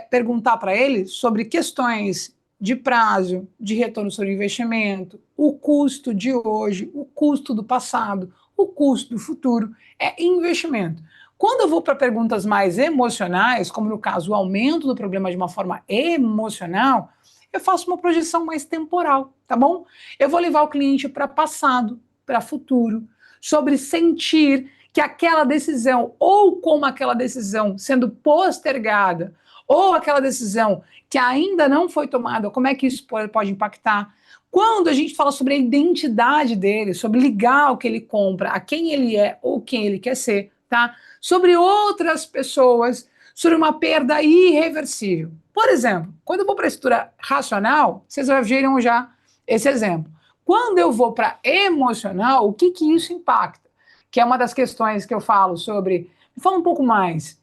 Speaker 1: perguntar para ele sobre questões de prazo, de retorno sobre investimento, o custo de hoje, o custo do passado, o custo do futuro, é investimento. Quando eu vou para perguntas mais emocionais, como no caso o aumento do problema de uma forma emocional, eu faço uma projeção mais temporal, tá bom? Eu vou levar o cliente para passado, para futuro, sobre sentir que aquela decisão, ou como aquela decisão sendo postergada, ou aquela decisão que ainda não foi tomada, como é que isso pode impactar. Quando a gente fala sobre a identidade dele, sobre ligar o que ele compra, a quem ele é ou quem ele quer ser, tá? Sobre outras pessoas, sobre uma perda irreversível. Por exemplo, quando eu vou para a estrutura racional, vocês já viram já esse exemplo. Quando eu vou para emocional, o que isso impacta? Que é uma das questões que eu falo sobre... Me fala um pouco mais.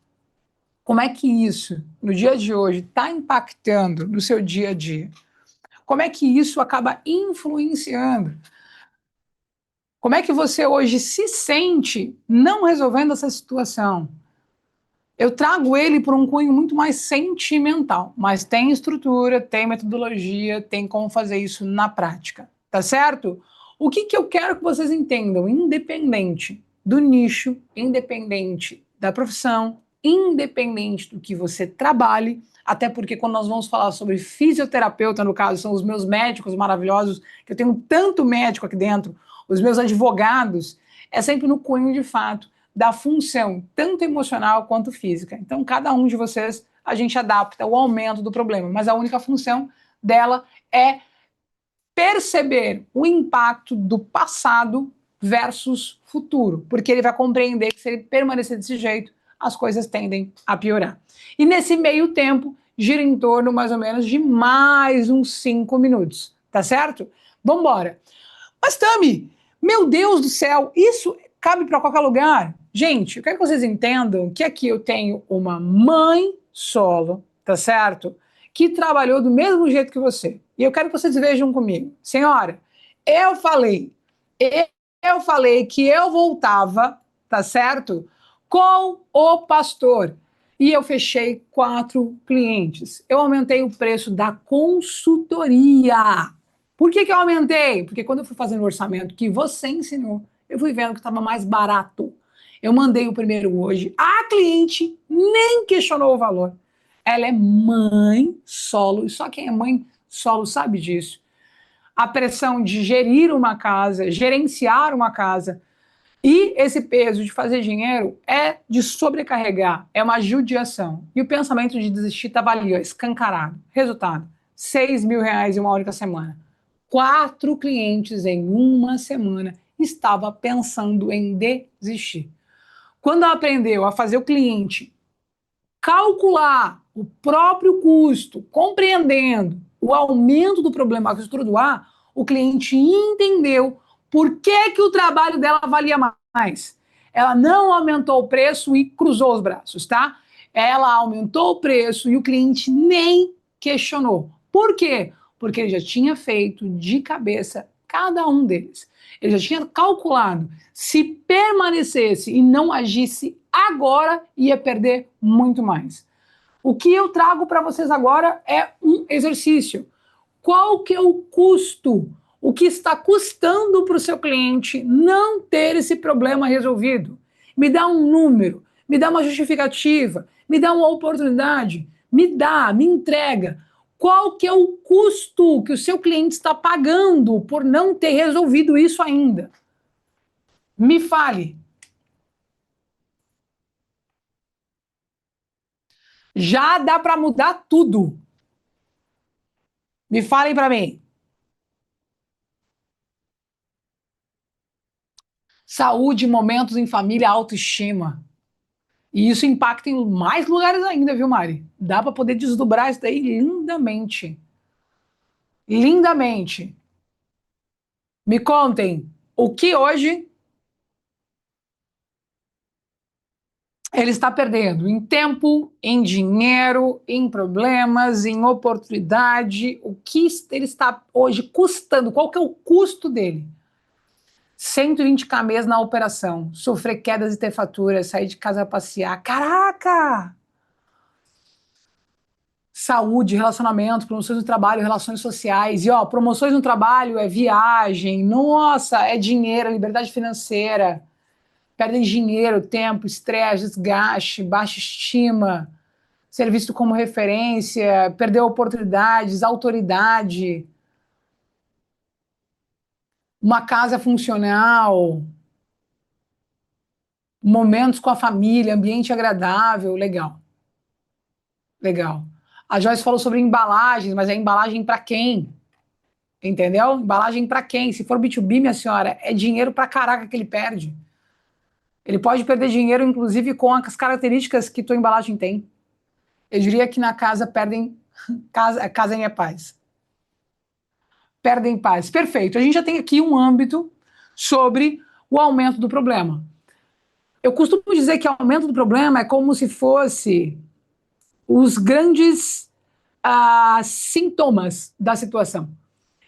Speaker 1: Como é que isso, no dia de hoje, está impactando no seu dia a dia? Como é que isso acaba influenciando? Como é que você hoje se sente não resolvendo essa situação? Eu trago ele por um cunho muito mais sentimental, mas tem estrutura, tem metodologia, tem como fazer isso na prática, tá certo? O que eu quero que vocês entendam, independente do nicho, independente da profissão, independente do que você trabalhe, até porque quando nós vamos falar sobre fisioterapeuta, no caso, são os meus médicos maravilhosos, que eu tenho tanto médico aqui dentro, os meus advogados, é sempre no cunho de fato da função, tanto emocional quanto física. Então, cada um de vocês, a gente adapta o aumento do problema, mas a única função dela é perceber o impacto do passado versus futuro, porque ele vai compreender que se ele permanecer desse jeito, as coisas tendem a piorar. E nesse meio tempo, gira em torno mais ou menos de mais uns 5 minutos, tá certo? Vambora. Mas, Tami, meu Deus do céu, isso cabe para qualquer lugar? Gente, eu quero que vocês entendam que aqui eu tenho uma mãe solo, tá certo? Que trabalhou do mesmo jeito que você. E eu quero que vocês vejam comigo. Senhora, eu falei, eu falei que eu voltava, tá certo? Com o pastor. E eu fechei 4 clientes. Eu aumentei o preço da consultoria. Por que eu aumentei? Porque quando eu fui fazendo o orçamento que você ensinou, eu fui vendo que estava mais barato. Eu mandei o primeiro hoje. A cliente nem questionou o valor. Ela é mãe solo, e só quem é mãe solo sabe disso. A pressão de gerir uma casa, gerenciar uma casa, e esse peso de fazer dinheiro é de sobrecarregar, é uma judiação. E o pensamento de desistir estava ali, ó, escancarado. Resultado, R$ 6.000 em uma única semana. 4 clientes em uma semana estava pensando em desistir. Quando ela aprendeu a fazer o cliente calcular o próprio custo, compreendendo o aumento do problema com a estrutura do ar, o cliente entendeu por que o trabalho dela valia mais. Ela não aumentou o preço e cruzou os braços, tá? Ela aumentou o preço e o cliente nem questionou. Por quê? Porque ele já tinha feito de cabeça cada um deles. Ele já tinha calculado, se permanecesse e não agisse agora, ia perder muito mais. O que eu trago para vocês agora é um exercício. Qual que é o custo? O que está custando para o seu cliente não ter esse problema resolvido? Me dá um número, me dá uma justificativa, me dá uma oportunidade, me entrega. Qual que é o custo que o seu cliente está pagando por não ter resolvido isso ainda? Me fale. Já dá para mudar tudo. Me falem para mim. Saúde, momentos em família, autoestima. E isso impacta em mais lugares ainda, viu, Mari? Dá para poder desdobrar isso daí lindamente. Lindamente. Me contem o que hoje ele está perdendo em tempo, em dinheiro, em problemas, em oportunidade. O que ele está hoje custando? Qual que é o custo dele? 120 km na operação, sofrer quedas e ter faturas, sair de casa a passear. Caraca! Saúde, relacionamento, promoções no trabalho, relações sociais. E ó, promoções no trabalho é viagem, nossa, é dinheiro, é liberdade financeira. Perdem dinheiro, tempo, estresse, desgaste, baixa estima, ser visto como referência, perder oportunidades, autoridade, uma casa funcional, momentos com a família, ambiente agradável, legal, legal. A Joyce falou sobre embalagens, mas é embalagem para quem? Entendeu? Embalagem para quem? Se for B2B, minha senhora, é dinheiro para caraca que ele perde. Ele pode perder dinheiro, inclusive, com as características que tua embalagem tem. Eu diria que na casa perdem casa em paz. Perdem paz. Perfeito. A gente já tem aqui um âmbito sobre o aumento do problema. Eu costumo dizer que o aumento do problema é como se fosse os grandes sintomas da situação,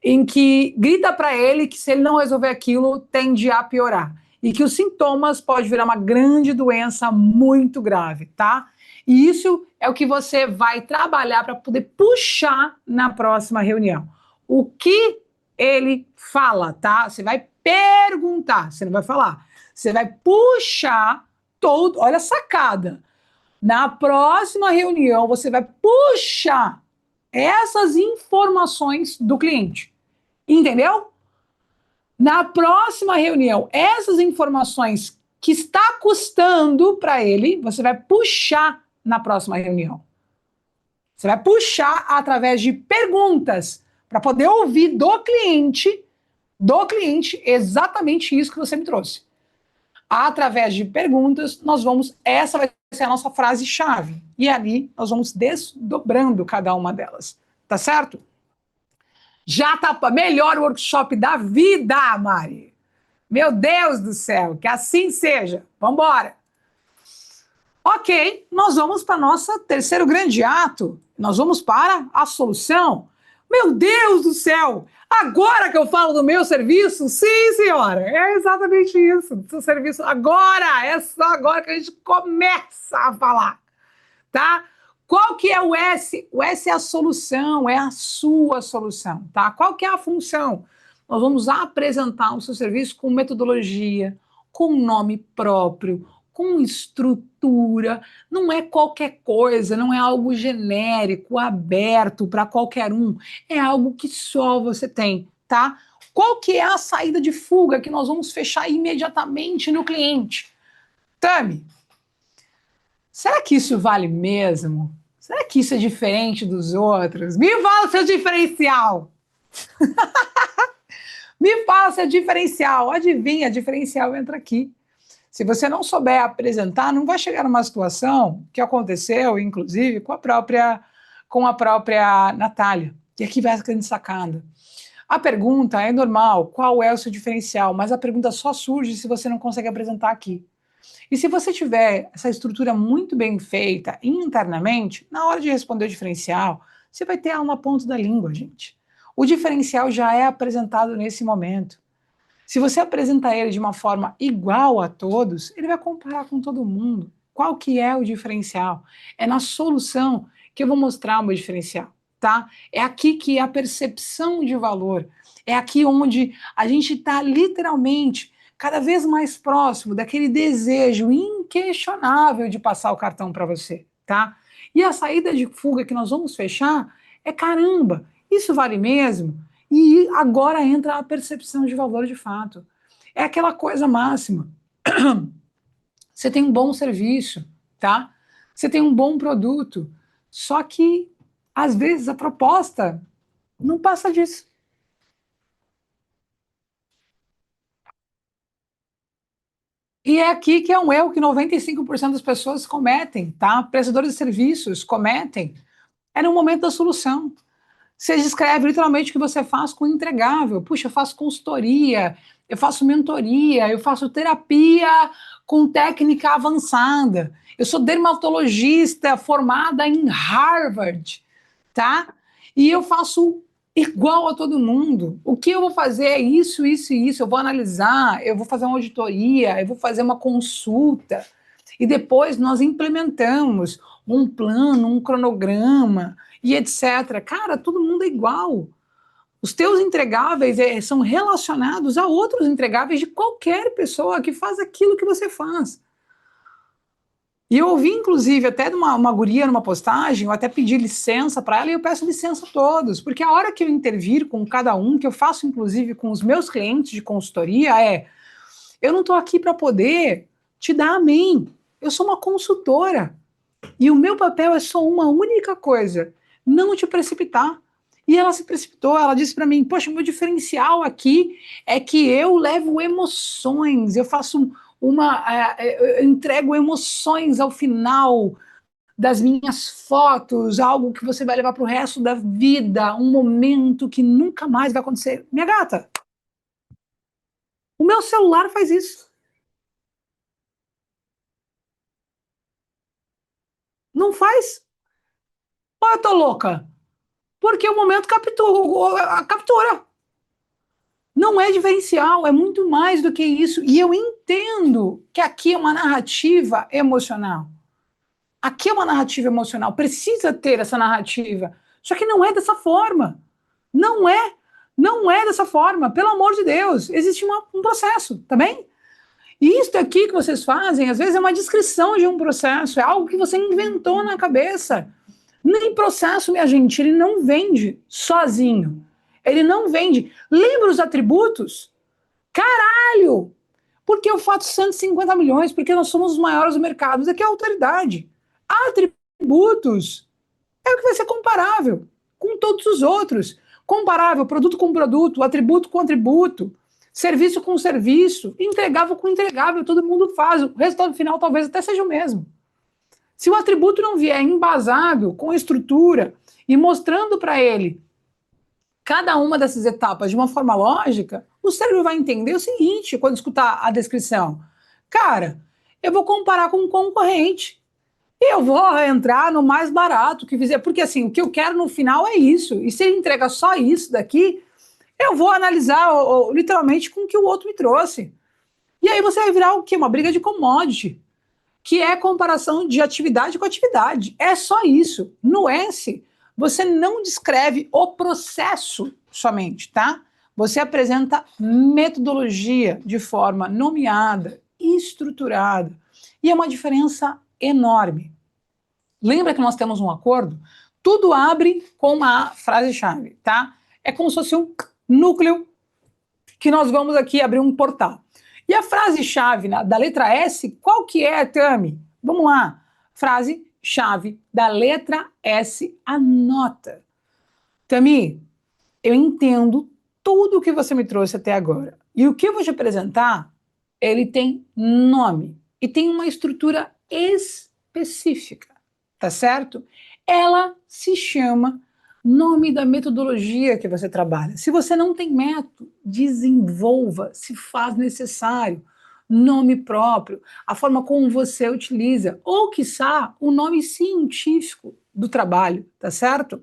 Speaker 1: em que grita para ele que se ele não resolver aquilo, tende a piorar. E que os sintomas podem virar uma grande doença muito grave, tá? E isso é o que você vai trabalhar para poder puxar na próxima reunião. O que ele fala, tá? Você vai perguntar, você não vai falar. Você vai puxar todo. Olha a sacada. Na próxima reunião, você vai puxar essas informações do cliente. Entendeu? Na próxima reunião, essas informações que está custando para ele, você vai puxar na próxima reunião. Você vai puxar através de perguntas para poder ouvir do cliente, exatamente isso que você me trouxe. Através de perguntas, essa vai ser a nossa frase-chave. E ali nós vamos desdobrando cada uma delas. Tá certo? Já tá melhor workshop da vida, Mari. Meu Deus do céu, que assim seja. Vamos embora. Ok, nós vamos para nosso terceiro grande ato. Nós vamos para a solução. Meu Deus do céu! Agora que eu falo do meu serviço? Sim, senhora, é exatamente isso. Do seu serviço agora, é só agora que a gente começa a falar, tá? Qual que é o S? O S é a solução, é a sua solução, tá? Qual que é a função? Nós vamos apresentar o seu serviço com metodologia, com nome próprio, com estrutura, não é qualquer coisa, não é algo genérico, aberto para qualquer um, é algo que só você tem, tá? Qual que é a saída de fuga que nós vamos fechar imediatamente no cliente? Tami, será que isso vale mesmo? Será que isso é diferente dos outros? Me fala o seu diferencial! Me fala o seu diferencial! Adivinha, diferencial entra aqui. Se você não souber apresentar, não vai chegar numa situação que aconteceu, inclusive, com a própria Natália. E aqui vai a grande sacada. A pergunta é normal, qual é o seu diferencial? Mas a pergunta só surge se você não consegue apresentar aqui. E se você tiver essa estrutura muito bem feita internamente, na hora de responder o diferencial, você vai ter ela na ponta da língua, gente. O diferencial já é apresentado nesse momento. Se você apresentar ele de uma forma igual a todos, ele vai comparar com todo mundo. Qual que é o diferencial? É na solução que eu vou mostrar o meu diferencial, tá? É aqui que é a percepção de valor. É aqui onde a gente está literalmente cada vez mais próximo daquele desejo inquestionável de passar o cartão para você, tá? E a saída de fuga que nós vamos fechar É caramba, isso vale mesmo? E agora entra a percepção de valor de fato. É aquela coisa máxima. Você tem um bom serviço, tá? Você tem um bom produto, só que às vezes a proposta não passa disso. E é aqui que é um erro que 95% das pessoas cometem, tá? Prestadores de serviços cometem. É no momento da solução. Você descreve literalmente o que você faz com o entregável. Puxa, eu faço consultoria, eu faço mentoria, eu faço terapia com técnica avançada. Eu sou dermatologista formada em Harvard, tá? E eu faço igual a todo mundo. O que eu vou fazer é isso, isso e isso. Eu vou analisar, eu vou fazer uma auditoria, eu vou fazer uma consulta. E depois nós implementamos um plano, um cronograma e etc. Cara, todo mundo é igual. Os teus entregáveis são relacionados a outros entregáveis de qualquer pessoa que faz aquilo que você faz. E eu ouvi, inclusive, até de uma guria numa postagem, eu até pedi licença para ela e eu peço licença a todos, porque a hora que eu intervir com cada um, que eu faço, inclusive, com os meus clientes de consultoria, eu não estou aqui para poder te dar amém. Eu sou uma consultora. E o meu papel é só uma única coisa: não te precipitar. E ela se precipitou, ela disse para mim: poxa, meu diferencial aqui é que eu levo emoções, eu faço eu entrego emoções ao final das minhas fotos, algo que você vai levar para o resto da vida, um momento que nunca mais vai acontecer. Minha gata, o meu celular faz isso. Não faz? Ou eu tô louca? Porque o momento captura. Não é diferencial, é muito mais do que isso. E eu entendo que aqui é uma narrativa emocional. Aqui é uma narrativa emocional, precisa ter essa narrativa. Só que não é dessa forma. Não é. Não é dessa forma. Pelo amor de Deus, existe um processo, tá bem? E isso aqui que vocês fazem, às vezes, é uma descrição de um processo, é algo que você inventou na cabeça. Nem processo, minha gente, ele não vende sozinho. Ele não vende. Lembra os atributos? Caralho! Porque eu faço 150 milhões, porque nós somos os maiores do mercado. Isso aqui é autoridade. Atributos é o que vai ser comparável com todos os outros. Comparável, produto com produto, atributo com atributo, serviço com serviço, entregável com entregável, todo mundo faz. O resultado final talvez até seja o mesmo. Se o atributo não vier embasado com estrutura e mostrando para ele cada uma dessas etapas de uma forma lógica, o cérebro vai entender o seguinte quando escutar a descrição. Cara, eu vou comparar com um concorrente. E eu vou entrar no mais barato que fizer. Porque assim, o que eu quero no final é isso. E se ele entrega só isso daqui, eu vou analisar literalmente com o que o outro me trouxe. E aí você vai virar o quê? Uma briga de commodity, que é comparação de atividade com atividade. É só isso. No S, você não descreve o processo somente, tá? Você apresenta metodologia de forma nomeada, estruturada. E é uma diferença enorme. Lembra que nós temos um acordo? Tudo abre com uma frase-chave, tá? É como se fosse um núcleo que nós vamos aqui abrir um portal. E a frase-chave da letra S, qual que é, Tami? Vamos lá. Frase-chave da letra S, anota. Tami, eu entendo tudo o que você me trouxe até agora. E o que eu vou te apresentar, ele tem nome e tem uma estrutura específica, tá certo? Ela se chama nome da metodologia que você trabalha. Se você não tem método, desenvolva, se faz necessário, nome próprio, a forma como você utiliza, ou quiçá o nome científico do trabalho, tá certo?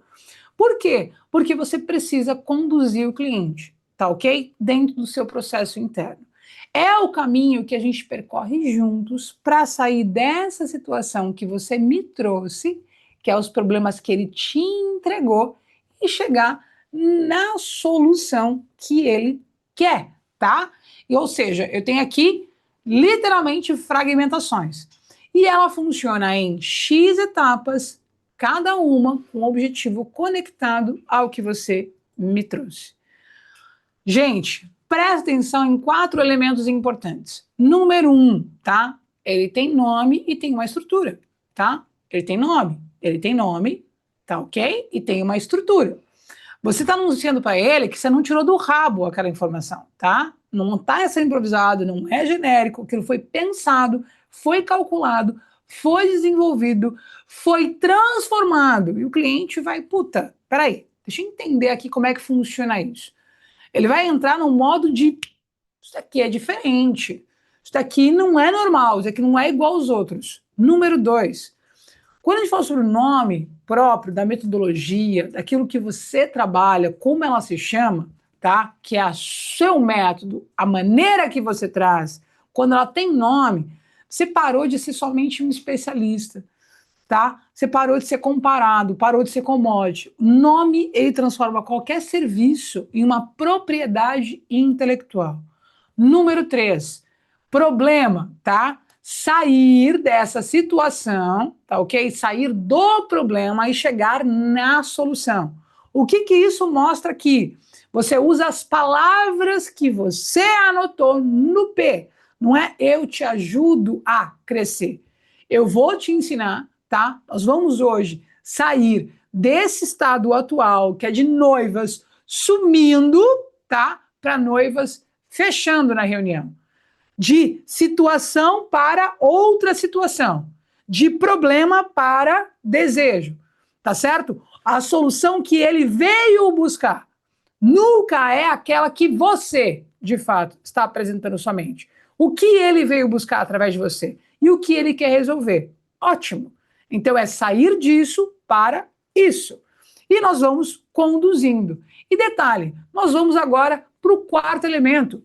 Speaker 1: Por quê? Porque você precisa conduzir o cliente, tá ok? Dentro do seu processo interno. É o caminho que a gente percorre juntos para sair dessa situação que você me trouxe, que é os problemas que ele te entregou, e chegar na solução que ele quer, tá? Ou seja, eu tenho aqui literalmente fragmentações. E ela funciona em X etapas cada uma com um objetivo conectado ao que você me trouxe. Gente, presta atenção em 4 elementos importantes. Número 1, tá? Ele tem nome e tem uma estrutura, tá? Ele tem nome, tá ok? E tem uma estrutura. Você está anunciando para ele que você não tirou do rabo aquela informação, tá? Não está sendo improvisado, não é genérico, aquilo foi pensado, foi calculado, foi desenvolvido, foi transformado. E o cliente vai, puta, peraí, deixa eu entender aqui como é que funciona isso. Ele vai entrar no modo de, isso daqui é diferente, isso daqui não é normal, isso daqui não é igual aos outros. Número 2, quando a gente fala sobre o nome próprio, da metodologia, daquilo que você trabalha, como ela se chama, tá? Que é o seu método, a maneira que você traz, quando ela tem nome, você parou de ser somente um especialista, tá? Você parou de ser comparado, parou de ser commodity. O nome, ele transforma qualquer serviço em uma propriedade intelectual. Número 3, problema, tá? Sair dessa situação, tá ok? Sair do problema e chegar na solução. O que que isso mostra aqui? Você usa as palavras que você anotou no P. Não é eu te ajudo a crescer. Eu vou te ensinar, tá? Nós vamos hoje sair desse estado atual, que é de noivas sumindo, tá? Para noivas fechando na reunião. De situação para outra situação. De problema para desejo. Tá certo? A solução que ele veio buscar nunca é aquela que você, de fato, está apresentando somente. O que ele veio buscar através de você e o que ele quer resolver. Ótimo. Então é sair disso para isso. E nós vamos conduzindo. E detalhe, nós vamos agora para o 4º elemento,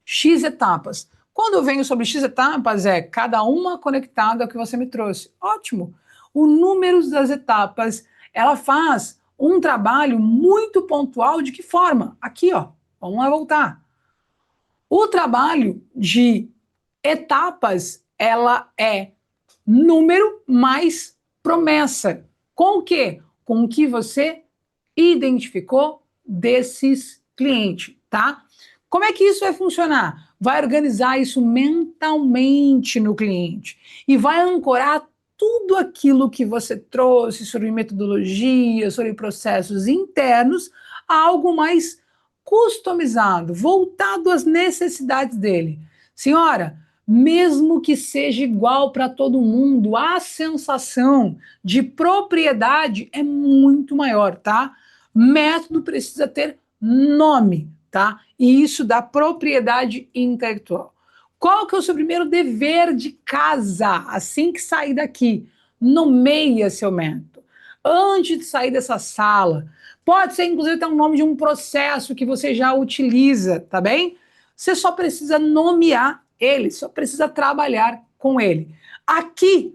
Speaker 1: X etapas. Quando eu venho sobre X etapas, é cada uma conectada ao que você me trouxe. Ótimo. O número das etapas, ela faz um trabalho muito pontual. De que forma? Aqui, ó. Vamos lá voltar. O trabalho de etapas, ela é número mais promessa. Com o quê? Com o que você identificou desses clientes, tá? Como é que isso vai funcionar? Vai organizar isso mentalmente no cliente e vai ancorar tudo aquilo que você trouxe sobre metodologia, sobre processos internos, a algo mais customizado, voltado às necessidades dele. Senhora, mesmo que seja igual para todo mundo, a sensação de propriedade é muito maior, tá? Método precisa ter nome, tá? E isso dá propriedade intelectual. Qual que é o seu primeiro dever de casa? Assim que sair daqui, nomeia seu método. Antes de sair dessa sala, pode ser inclusive até o nome de um processo que você já utiliza, tá bem? Você só precisa nomear ele, só precisa trabalhar com ele. Aqui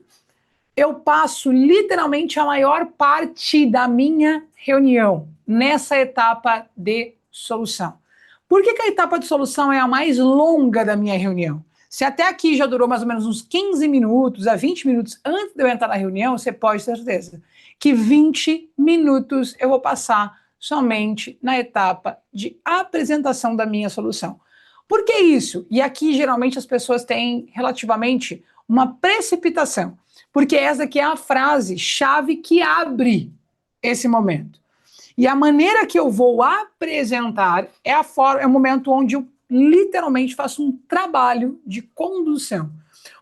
Speaker 1: eu passo literalmente a maior parte da minha reunião nessa etapa de solução. Por que a etapa de solução é a mais longa da minha reunião? Se até aqui já durou mais ou menos uns 15 minutos a 20 minutos antes de eu entrar na reunião, você pode ter certeza que 20 minutos eu vou passar somente na etapa de apresentação da minha solução. Por que isso? E aqui geralmente as pessoas têm relativamente uma precipitação, porque essa aqui é a frase chave que abre esse momento. E a maneira que eu vou apresentar é é o momento onde eu literalmente faço um trabalho de condução,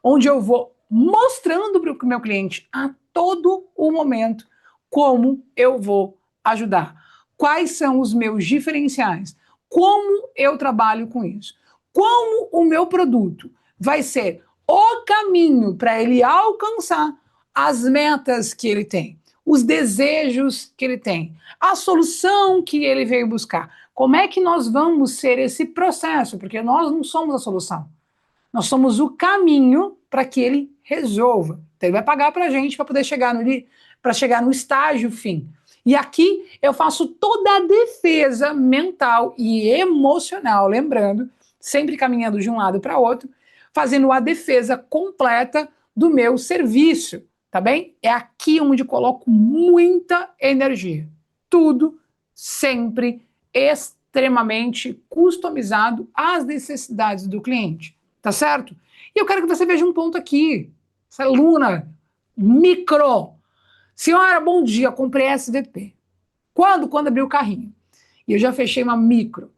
Speaker 1: onde eu vou mostrando para o meu cliente a todo o momento como eu vou ajudar, quais são os meus diferenciais, como eu trabalho com isso, como o meu produto vai ser o caminho para ele alcançar as metas que ele tem, os desejos que ele tem, a solução que ele veio buscar. Como é que nós vamos ser esse processo? Porque nós não somos a solução. Nós somos o caminho para que ele resolva. Então, ele vai pagar para a gente para poder chegar no estágio fim. E aqui eu faço toda a defesa mental e emocional, lembrando, sempre caminhando de um lado para outro, fazendo a defesa completa do meu serviço, tá bem? É aqui onde coloco muita energia. Tudo sempre extremamente customizado às necessidades do cliente, tá certo? E eu quero que você veja um ponto aqui. Essa aluna micro. Senhora, bom dia, comprei SVP. Quando? Quando abri o carrinho. E eu já fechei uma micro.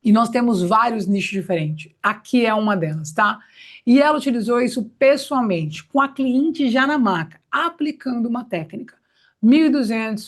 Speaker 1: E nós temos vários nichos diferentes. Aqui é uma delas, tá? E ela utilizou isso pessoalmente, com a cliente já na maca, aplicando uma técnica. 1.200,